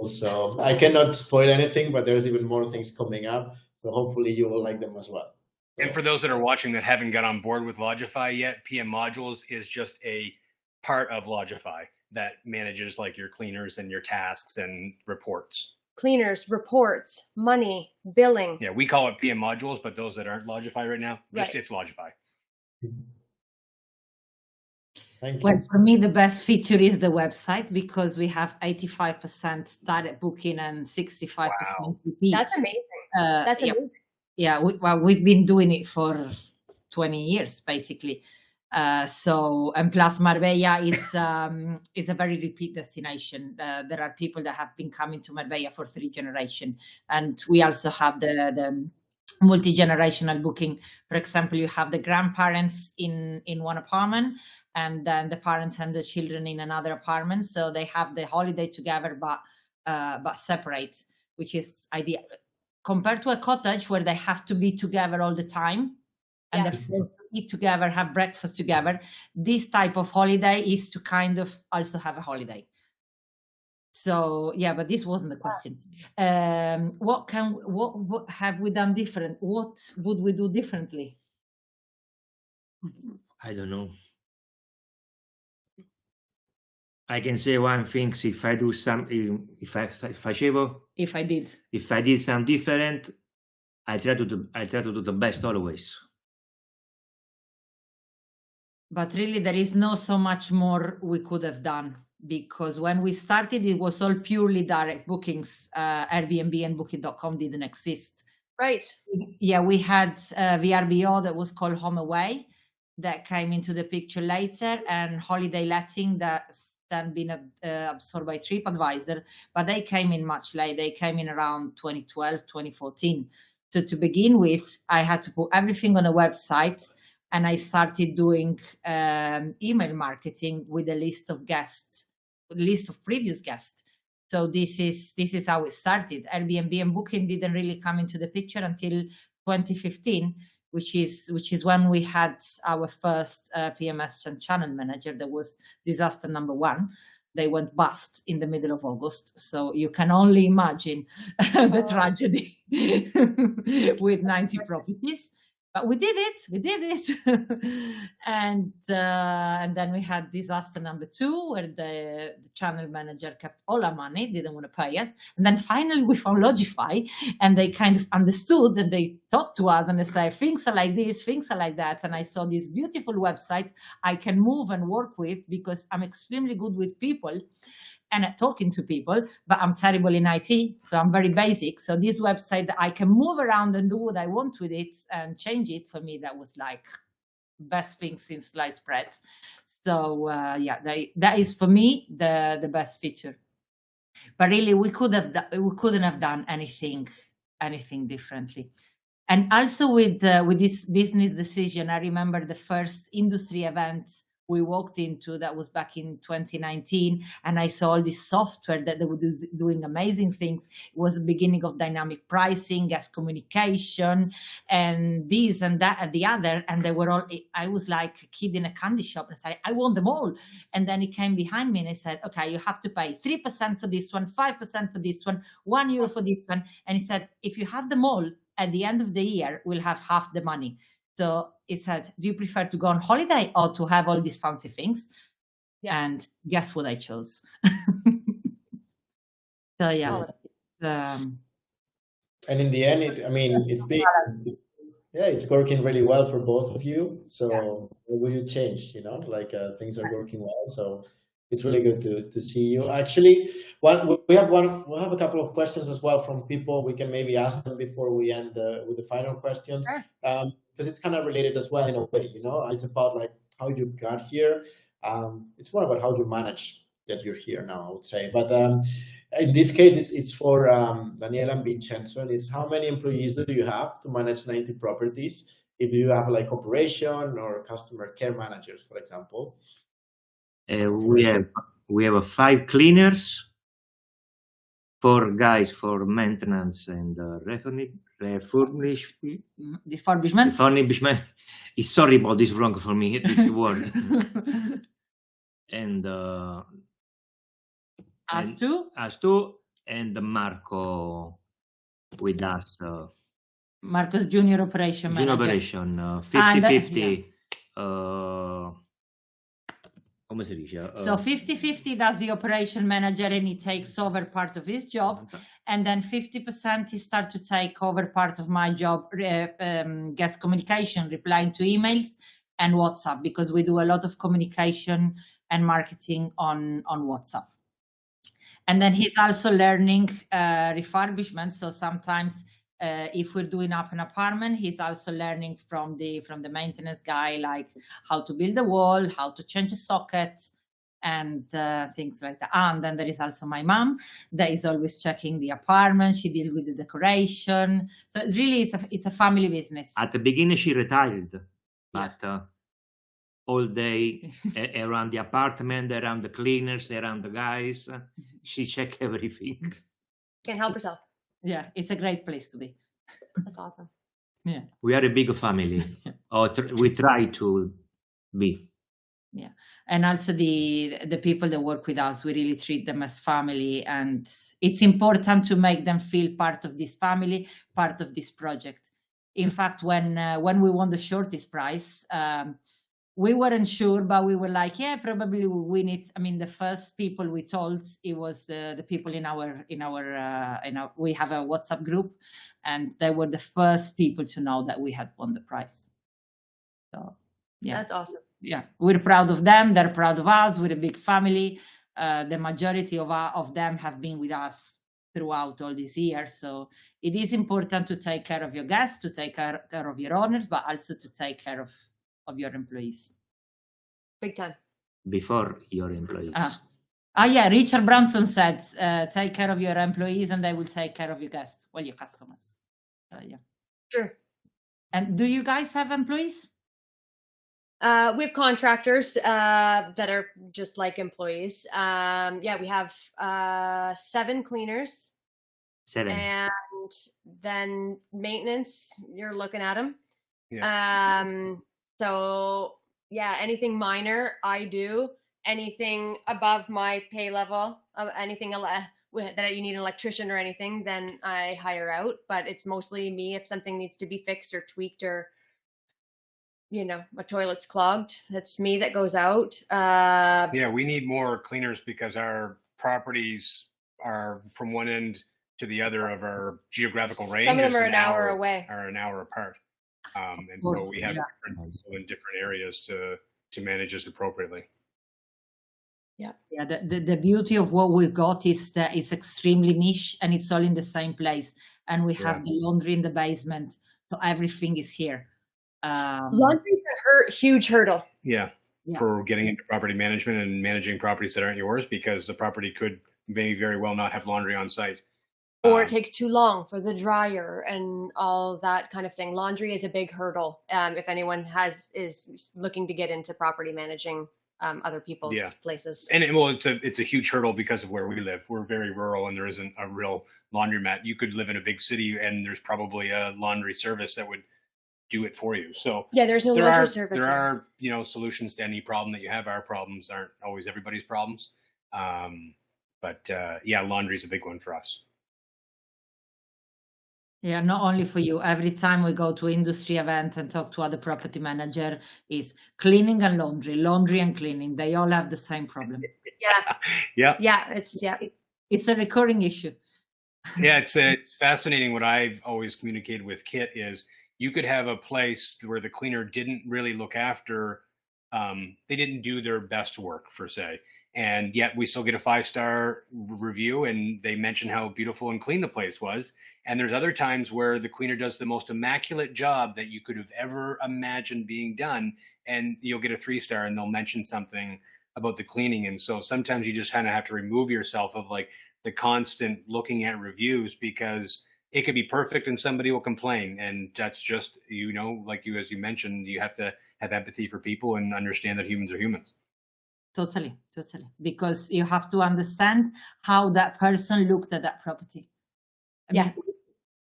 So I cannot spoil anything, but there's even more things coming up. So hopefully you will like them as well. And for those that are watching that haven't got on board with Lodgify yet, PM modules is just a part of Lodgify that manages like your cleaners and your tasks and reports. Cleaners, reports, money, billing. Yeah, we call it PM modules, but those that aren't Lodgify right now, just Right. it's Lodgify. Thank you. Well, for me, the best feature is the website, because we have 85% direct booking and 65% Wow. repeat. That's amazing. That's yeah, amazing. yeah. We've been doing it for 20 years, basically. And plus Marbella is a very repeat destination. There are people that have been coming to Marbella for 3 generations, and we also have the multi-generational booking. For example, you have the grandparents in one apartment, and then the parents and the children in another apartment, so they have the holiday together but separate, which is ideal compared to a cottage where they have to be together all the time. And Yeah. they're forced to eat together, have breakfast together. This type of holiday is to kind of also have a holiday. So yeah, but this wasn't the question. What have we done different? What would we do differently? I don't know. I can say one thing: if I do something, if I did something different, I try to do the best always. But really, there is no so much more we could have done, because when we started, it was all purely direct bookings. Airbnb and Booking.com didn't exist. Right. Yeah, we had VRBO that was called Home Away that came into the picture later, and Holiday Letting that's then been absorbed by TripAdvisor, but they came in much later. They came in around 2012, 2014. So to begin with, I had to put everything on a website, and I started doing email marketing with a list of guests, list of previous guests. So this is how it started. Airbnb and Booking didn't really come into the picture until 2015, which is when we had our first PMS and channel manager. That was disaster number 1. They went bust in the middle of August. So you can only imagine the tragedy with 90 properties. But we did it. And then we had disaster number 2, where the channel manager kept all our money, didn't want to pay us. And then finally we found Lodgify, and they kind of understood, and they talked to us and they said, things are like this, things are like that. And I saw this beautiful website I can move and work with, because I'm extremely good with people and at talking to people, but I'm terrible in IT, so I'm very basic. So this website that I can move around and do what I want with it and change it, for me, that was like best thing since sliced bread. So yeah, that is for me the best feature. But really, we couldn't have done anything differently. And also with this business decision, I remember the first industry event we walked into, that was back in 2019, and I saw all this software that they were doing amazing things. It was the beginning of dynamic pricing, guest communication, and this and that and the other, and they were all, I was like a kid in a candy shop, and I said, I want them all. And then he came behind me and he said, okay, you have to pay 3% for this one, 5% for this one, €1 for this one. And he said, if you have them all, at the end of the year, we'll have half the money. So he said, do you prefer to go on holiday or to have all these fancy things? Yeah. And guess what I chose? So yeah. And in the end, it's working really well for both of you. So what will you change? Things are working well. So it's really good to see you. Actually, we have a couple of questions as well from people. We can maybe ask them before we end with the final questions. Sure. Because it's kind of related as well in a way, it's about like how you got here. It's more about how you manage that you're here now, I would say. But in this case, it's for Daniela and Vincenzo, and it's how many employees do you have to manage 90 properties? If you have like operation or customer care managers, for example. We have 5 cleaners, 4 guys for maintenance and refurbishment. It's horrible, this wrong for me, this word. And us two, and Marco with us. Marco's junior operation manager. Junior operation, 50-50. come si dice? So 50-50 does the operation manager, and he takes over part of his job. And then 50% he starts to take over part of my job, guest communication, replying to emails and WhatsApp, because we do a lot of communication and marketing on WhatsApp. And then he's also learning refurbishment. So sometimes if we're doing up an apartment, he's also learning from the maintenance guy, like how to build a wall, how to change a socket, and things like that. And then there is also my mom that is always checking the apartment. She deals with the decoration. So it's really, it's a family business. At the beginning, she retired, but all day around the apartment, around the cleaners, around the guys, she checked everything. Can't help herself. Yeah, it's a great place to be. That's awesome. Yeah, We are a big family. We try to be. yeah. And also the people that work with us, we really treat them as family, and it's important to make them feel part of this family, part of this project. In fact, when we won the shortest prize, we weren't sure, but we were like, yeah, probably we'll win it. I mean, the first people we told, it was the people in our we have a WhatsApp group, and they were the first people to know that we had won the prize. So yeah, That's awesome. yeah, we're proud of them. They're proud of us. We're a big family. The majority of them have been with us throughout all these years. So it is important to take care of your guests, to take care of your owners, but also to take care of your employees. Big time. Before your employees. Yeah, Richard Branson said, take care of your employees and they will take care of your guests, well, your customers. Yeah. Sure. And do you guys have employees? We have contractors that are just like employees. Yeah, we have 7 cleaners. 7. And then maintenance, you're looking at them. Yeah. So yeah, anything minor, I do. Anything above my pay level, anything that you need an electrician or anything, then I hire out. But it's mostly me if something needs to be fixed or tweaked, or a toilet's clogged. That's me that goes out. Yeah, we need more cleaners because our properties are from one end to the other of our geographical range. Some of them are an hour away. Are an hour apart. And course, so we have different people in different areas to manage this appropriately. Yeah. The beauty of what we've got is that it's extremely niche and it's all in the same place. And we have the laundry in the basement, so everything is here. Laundry is a huge hurdle. Yeah, for getting into property management and managing properties that aren't yours, because the property may very well not have laundry on site. Or it takes too long for the dryer and all that kind of thing. Laundry is a big hurdle if anyone is looking to get into property managing other people's places. And it's a huge hurdle because of where we live. We're very rural and there isn't a real laundromat. You could live in a big city and there's probably a laundry service that would do it for you. So yeah, there's no laundry service. There are solutions to any problem that you have. Our problems aren't always everybody's problems. But laundry is a big one for us. Yeah, not only for you. Every time we go to industry event and talk to other property manager, is cleaning and laundry and cleaning. They all have the same problem. It's a recurring issue. Yeah, it's fascinating. What I've always communicated with Kit is you could have a place where the cleaner didn't really look after, they didn't do their best work per se. And yet we still get a 5-star review and they mention how beautiful and clean the place was. And there's other times where the cleaner does the most immaculate job that you could have ever imagined being done. And you'll get a 3-star and they'll mention something about the cleaning. And so sometimes you just kind of have to remove yourself of like the constant looking at reviews, because it could be perfect and somebody will complain. And that's just, as you mentioned, you have to have empathy for people and understand that humans are humans. Totally. Because you have to understand how that person looked at that property. I mean,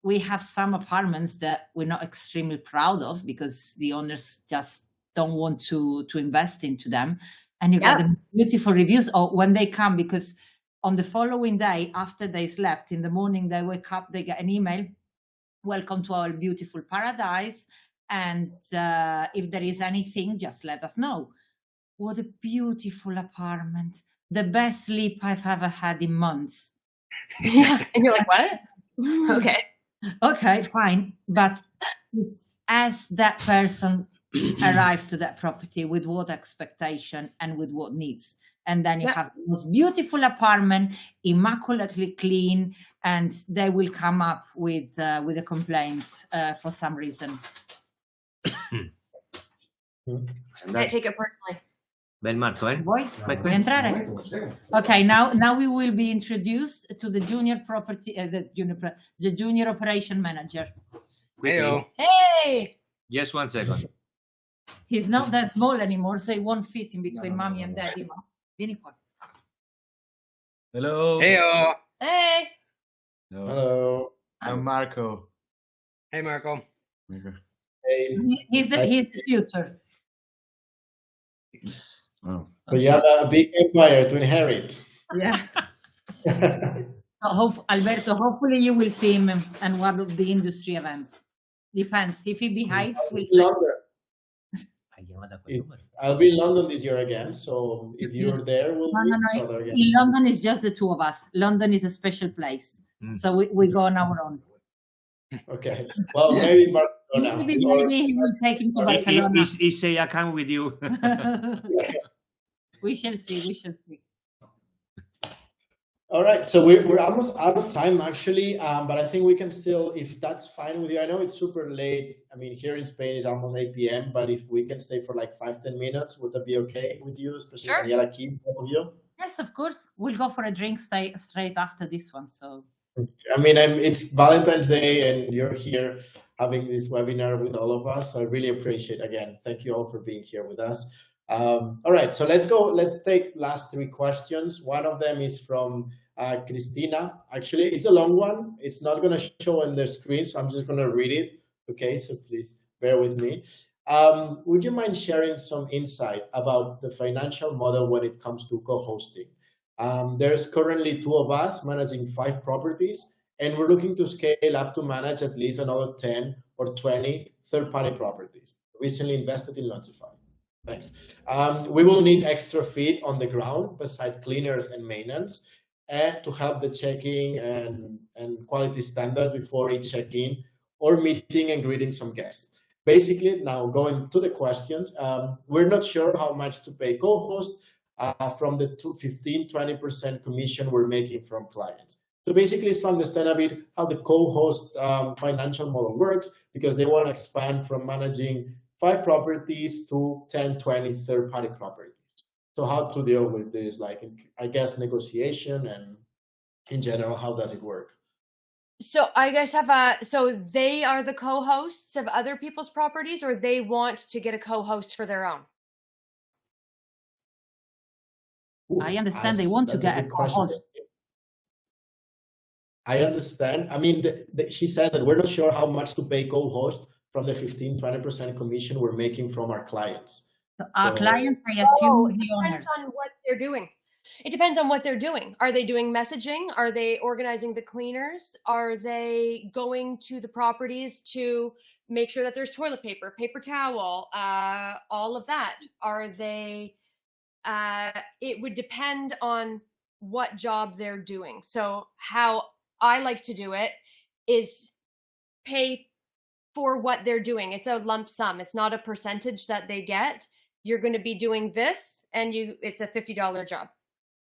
we have some apartments that we're not extremely proud of because the owners just don't want to invest into them. And you get the beautiful reviews when they come, because on the following day, after they slept, in the morning, they wake up, they get an email, welcome to our beautiful paradise. And if there is anything, just let us know. what a beautiful apartment. The best sleep I've ever had in months. Yeah. And you're like, what? Okay. Okay, fine. But as that person arrived to that property, with what expectation and with what needs? And then you have the most beautiful apartment, immaculately clean, and they will come up with a complaint for some reason. I take it personally. Ben Marco, eh? Vuoi entrare? Okay, now we will be introduced to the junior junior operation manager. Heyo. Hey. Just 1 second. He's not that small anymore, so he won't fit in between mommy and daddy. Ma. Vieni qua. Hello. Heyo. Hey. Hello. I'm Marco. Hey, Marco. Hey. He's the future. Oh. So you have a big empire to inherit. Yeah. Alberto, hopefully you will see him at one of the industry events. Depends. If he behides, we'll I'll be in London this year again, so if you're there, we'll meet each other again. In London, it's just the two of us. London is a special place. So we go on our own. Okay. Well, maybe Barcelona. Maybe he will take him to Barcelona. He say I come with you. We shall see. We shall see. All right, so we're almost out of time actually, but I think we can still, if that's fine with you. I know it's super late. I mean, here in Spain it's almost 8 p.m., but if we can stay for like 5-10 minutes, would that be okay with you, especially Daniela, Kim, both of you? Yes, of course. We'll go for a drink straight after this one. So. I mean, it's Valentine's Day and you're here having this webinar with all of us. So I really appreciate, again, thank you all for being here with us. All right, so let's go. Let's take last 3 questions. One of them is from Christina. Actually, it's a long one. It's not going to show on the screen, so I'm just going to read it. Okay, so please bear with me. Would you mind sharing some insight about the financial model when it comes to co-hosting? There's currently 2 of us managing 5 properties, and we're looking to scale up to manage at least another 10 or 20 third-party properties. Recently invested in Lodgify. Thanks. We will need extra feet on the ground besides cleaners and maintenance, and to help the checking and quality standards before each check-in or meeting and greeting some guests. Basically, now going to the questions, we're not sure how much to pay co-host from the 15-20% commission we're making from clients. So basically, it's to understand a bit how the co-host financial model works, because they want to expand from managing 5 properties to 10, 20 third-party properties. So how to deal with this, like, I guess, negotiation, and in general, how does it work? So I guess so they are the co-hosts of other people's properties, or they want to get a co-host for their own? I understand they want to get a co-host. I understand. I mean, she said that we're not sure how much to pay co-host from the 15-20% commission we're making from our clients. So our clients, I assume, the owners. Depends on what they're doing. It depends on what they're doing. Are they doing messaging? Are they organizing the cleaners? Are they going to the properties to make sure that there's toilet paper, paper towel, all of that? Are they, it would depend on what job they're doing. So how I like to do it is pay for what they're doing. It's a lump sum. It's not a percentage that they get. You're going to be doing this, and it's a $50 job.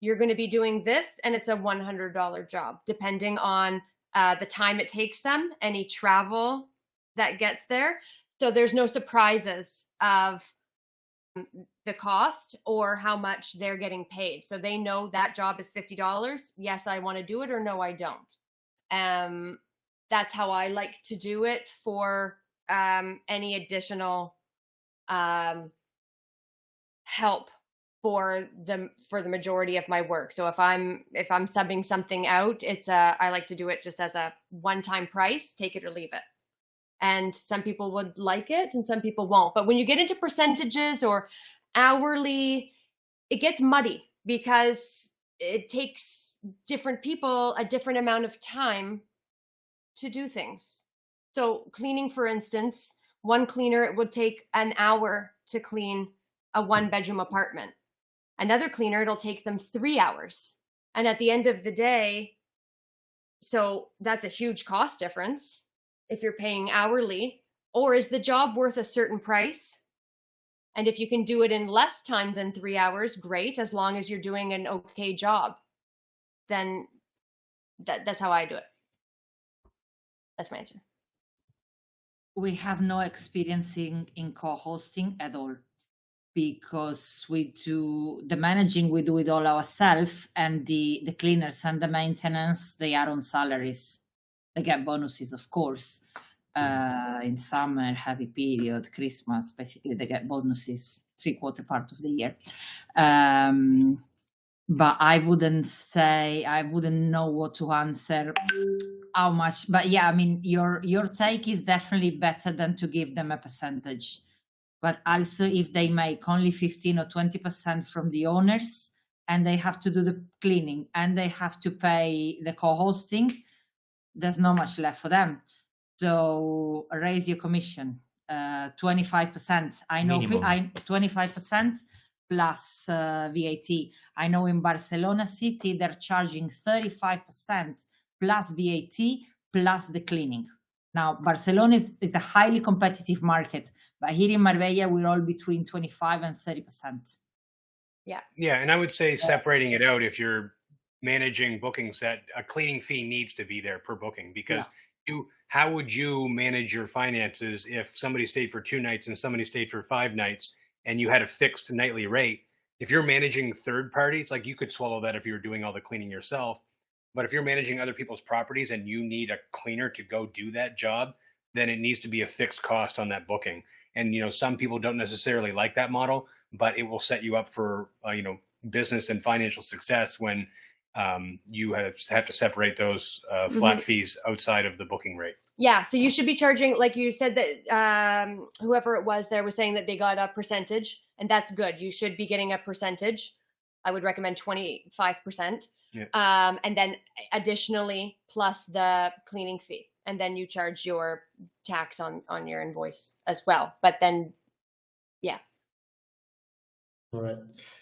You're going to be doing this, and it's a $100 job, depending on the time it takes them, any travel that gets there. So there's no surprises of the cost or how much they're getting paid. So they know that job is $50. Yes, I want to do it, or no, I don't. That's how I like to do it for any additional help for the majority of my work. So if I'm subbing something out, I like to do it just as a one-time price, take it or leave it. And some people would like it and some people won't. But when you get into percentages or hourly, it gets muddy because it takes different people a different amount of time to do things. So cleaning, for instance, one cleaner, it would take an hour to clean a 1-bedroom apartment. Another cleaner, it'll take them 3 hours. And at the end of the day, so that's a huge cost difference if you're paying hourly. Or is the job worth a certain price? And if you can do it in less time than 3 hours, great, as long as you're doing an okay job. Then that's how I do it. That's my answer. We have no experience in co-hosting at all, because we do the managing, we do it all ourselves, and the cleaners and the maintenance, they are on salaries. They get bonuses, of course. In summer, heavy period, Christmas, basically they get bonuses 3/4 part of the year. But I wouldn't know what to answer, how much. But yeah, I mean, your take is definitely better than to give them a percentage. But also, if they make only 15 or 20% from the owners, and they have to do the cleaning and they have to pay the co-hosting, there's not much left for them. So raise your commission, 25%. I know, 25% plus VAT. I know in Barcelona city, they're charging 35% plus VAT plus the cleaning. Now, Barcelona is a highly competitive market, but here in Marbella, we're all between 25 and 30%. Yeah. Yeah, and I would say separating it out, if you're managing bookings, that a cleaning fee needs to be there per booking, because how would you manage your finances if somebody stayed for 2 nights and somebody stayed for 5 nights and you had a fixed nightly rate? If you're managing third parties, like, you could swallow that if you were doing all the cleaning yourself. But if you're managing other people's properties and you need a cleaner to go do that job, then it needs to be a fixed cost on that booking. And, some people don't necessarily like that model, but it will set you up for, business and financial success when you have to separate those flat fees outside of the booking rate. Yeah. So you should be charging, like you said, that whoever it was there was saying that they got a percentage, and that's good. You should be getting a percentage. I would recommend 25%. Yeah. And then additionally, plus the cleaning fee. And then you charge your tax on your invoice as well. But then, yeah. All right.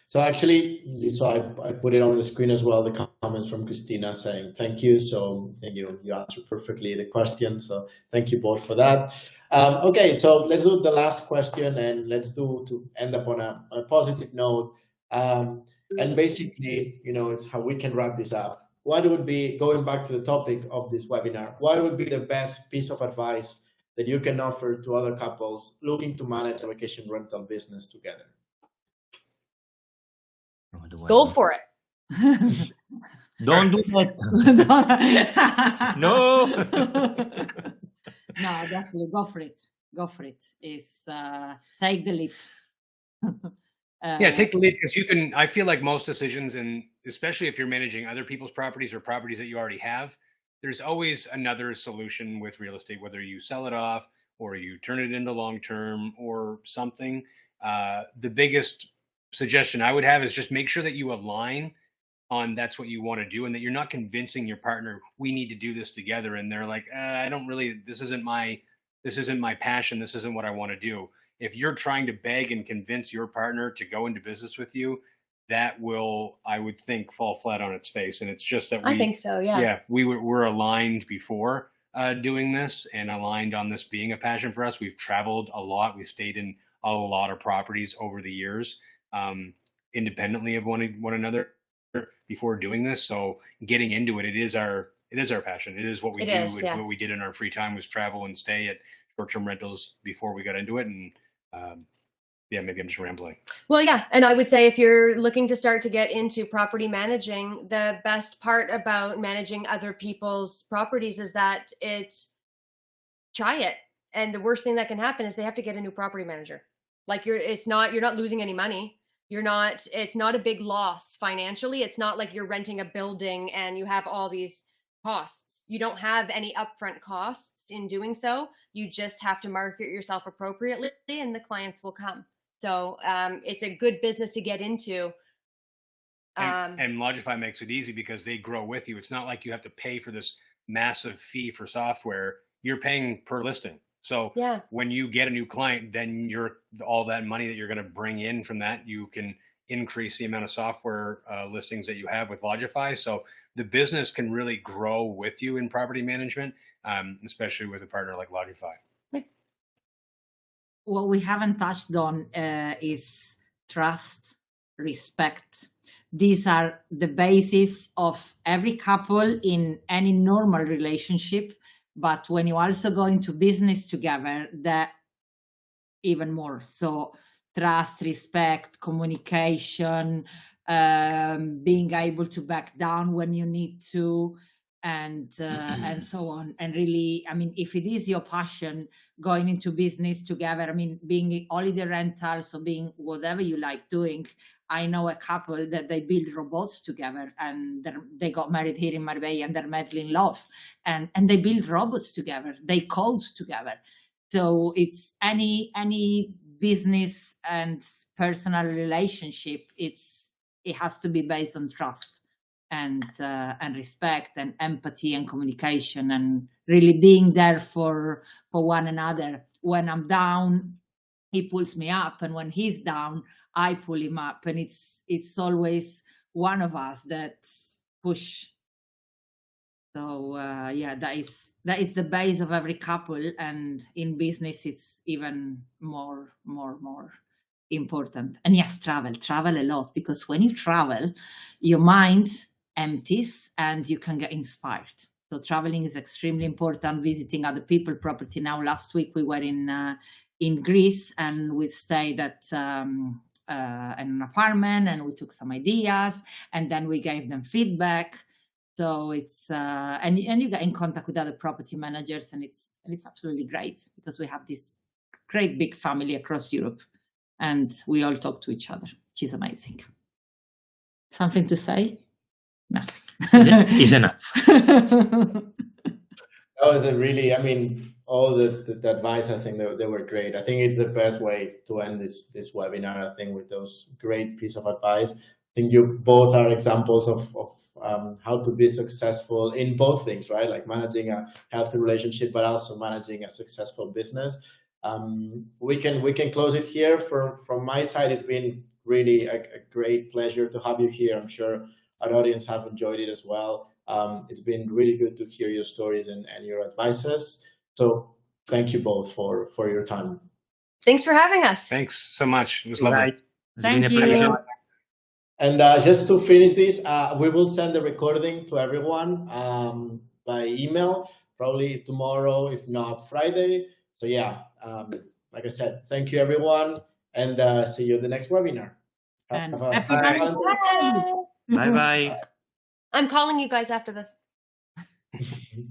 So actually, I put it on the screen as well, the comments from Christina saying thank you. So you answered perfectly the question. So thank you both for that. Okay, so let's do the last question, and let's to end up on a positive note. And basically, it's how we can wrap this up. What would be, going back to the topic of this webinar, what would be the best piece of advice that you can offer to other couples looking to manage a vacation rental business together? Go for it. Don't do that. No. No, definitely go for it. Go for it. Take the leap. Yeah, take the lead, because I feel like most decisions, and especially if you're managing other people's properties or properties that you already have, there's always another solution with real estate, whether you sell it off or you turn it into long-term or something. The biggest suggestion I would have is just make sure that you align on that's what you want to do, and that you're not convincing your partner, we need to do this together. And they're like, this isn't my passion. This isn't what I want to do. If you're trying to beg and convince your partner to go into business with you, that will, I would think, fall flat on its face. And it's just that I think so, yeah. Yeah, we're aligned before doing this, and aligned on this being a passion for us. We've traveled a lot. We've stayed in a lot of properties over the years, independently of one another before doing this. So getting into it, it is our passion. It is what we do. What we did in our free time was travel and stay at short-term rentals before we got into it. And maybe I'm just rambling. Well, yeah. And I would say if you're looking to start to get into property managing, the best part about managing other people's properties is that try it. And the worst thing that can happen is they have to get a new property manager. Like you're not losing any money. It's not a big loss financially. It's not like you're renting a building and you have all these costs. You don't have any upfront costs in doing so. You just have to market yourself appropriately and the clients will come. So it's a good business to get into. And Lodgify makes it easy because they grow with you. It's not like you have to pay for this massive fee for software. You're paying per listing. So Yeah. when you get a new client, then all that money that you're going to bring in from that, you can increase the amount of software listings that you have with Lodgify. So the business can really grow with you in property management, especially with a partner like Lodgify. What we haven't touched on is trust, respect. These are the basis of every couple in any normal relationship. But when you also go into business together, that even more. So trust, respect, communication, being able to back down when you need to, and so on. And really, I mean, if it is your passion, going into business together, I mean, being holiday rentals or being whatever you like doing. I know a couple that they build robots together, and they got married here in Marbella, and they're madly in love, and they build robots together. They code together. So it's any business and personal relationship. It has to be based on trust and respect and empathy and communication, and really being there for one another. When I'm down, he pulls me up, and when he's down, I pull him up, and it's always one of us that push. So yeah, that is the base of every couple, and in business it's even more important. And yes, travel a lot, because when you travel, your mind empties and you can get inspired. So traveling is extremely important. Visiting other people's property. Now, last week we were in Greece, and we stayed at in an apartment, and we took some ideas, and then we gave them feedback. So it's and you get in contact with other property managers, and it's absolutely great, because we have this great big family across Europe, and we all talk to each other, which is amazing. Something to say? Nothing. Is enough. That was a really, I mean, all the advice, I think they were great. I think it's the best way to end this webinar, I think, with those great piece of advice. I think you both are examples of how to be successful in both things, right? Like managing a healthy relationship, but also managing a successful business. We can close it here. From my side, it's been really a great pleasure to have you here. I'm sure our audience have enjoyed it as well. It's been really good to hear your stories and your advices. So thank you both for your time. Thanks for having us. Thanks so much. It was lovely. Right. Thank you. And just to finish this, we will send the recording to everyone by email, probably tomorrow, if not Friday. So yeah, like I said, thank you everyone, and see you in the next webinar. And Have happy fun. birthday. Bye bye. I'm calling you guys after this.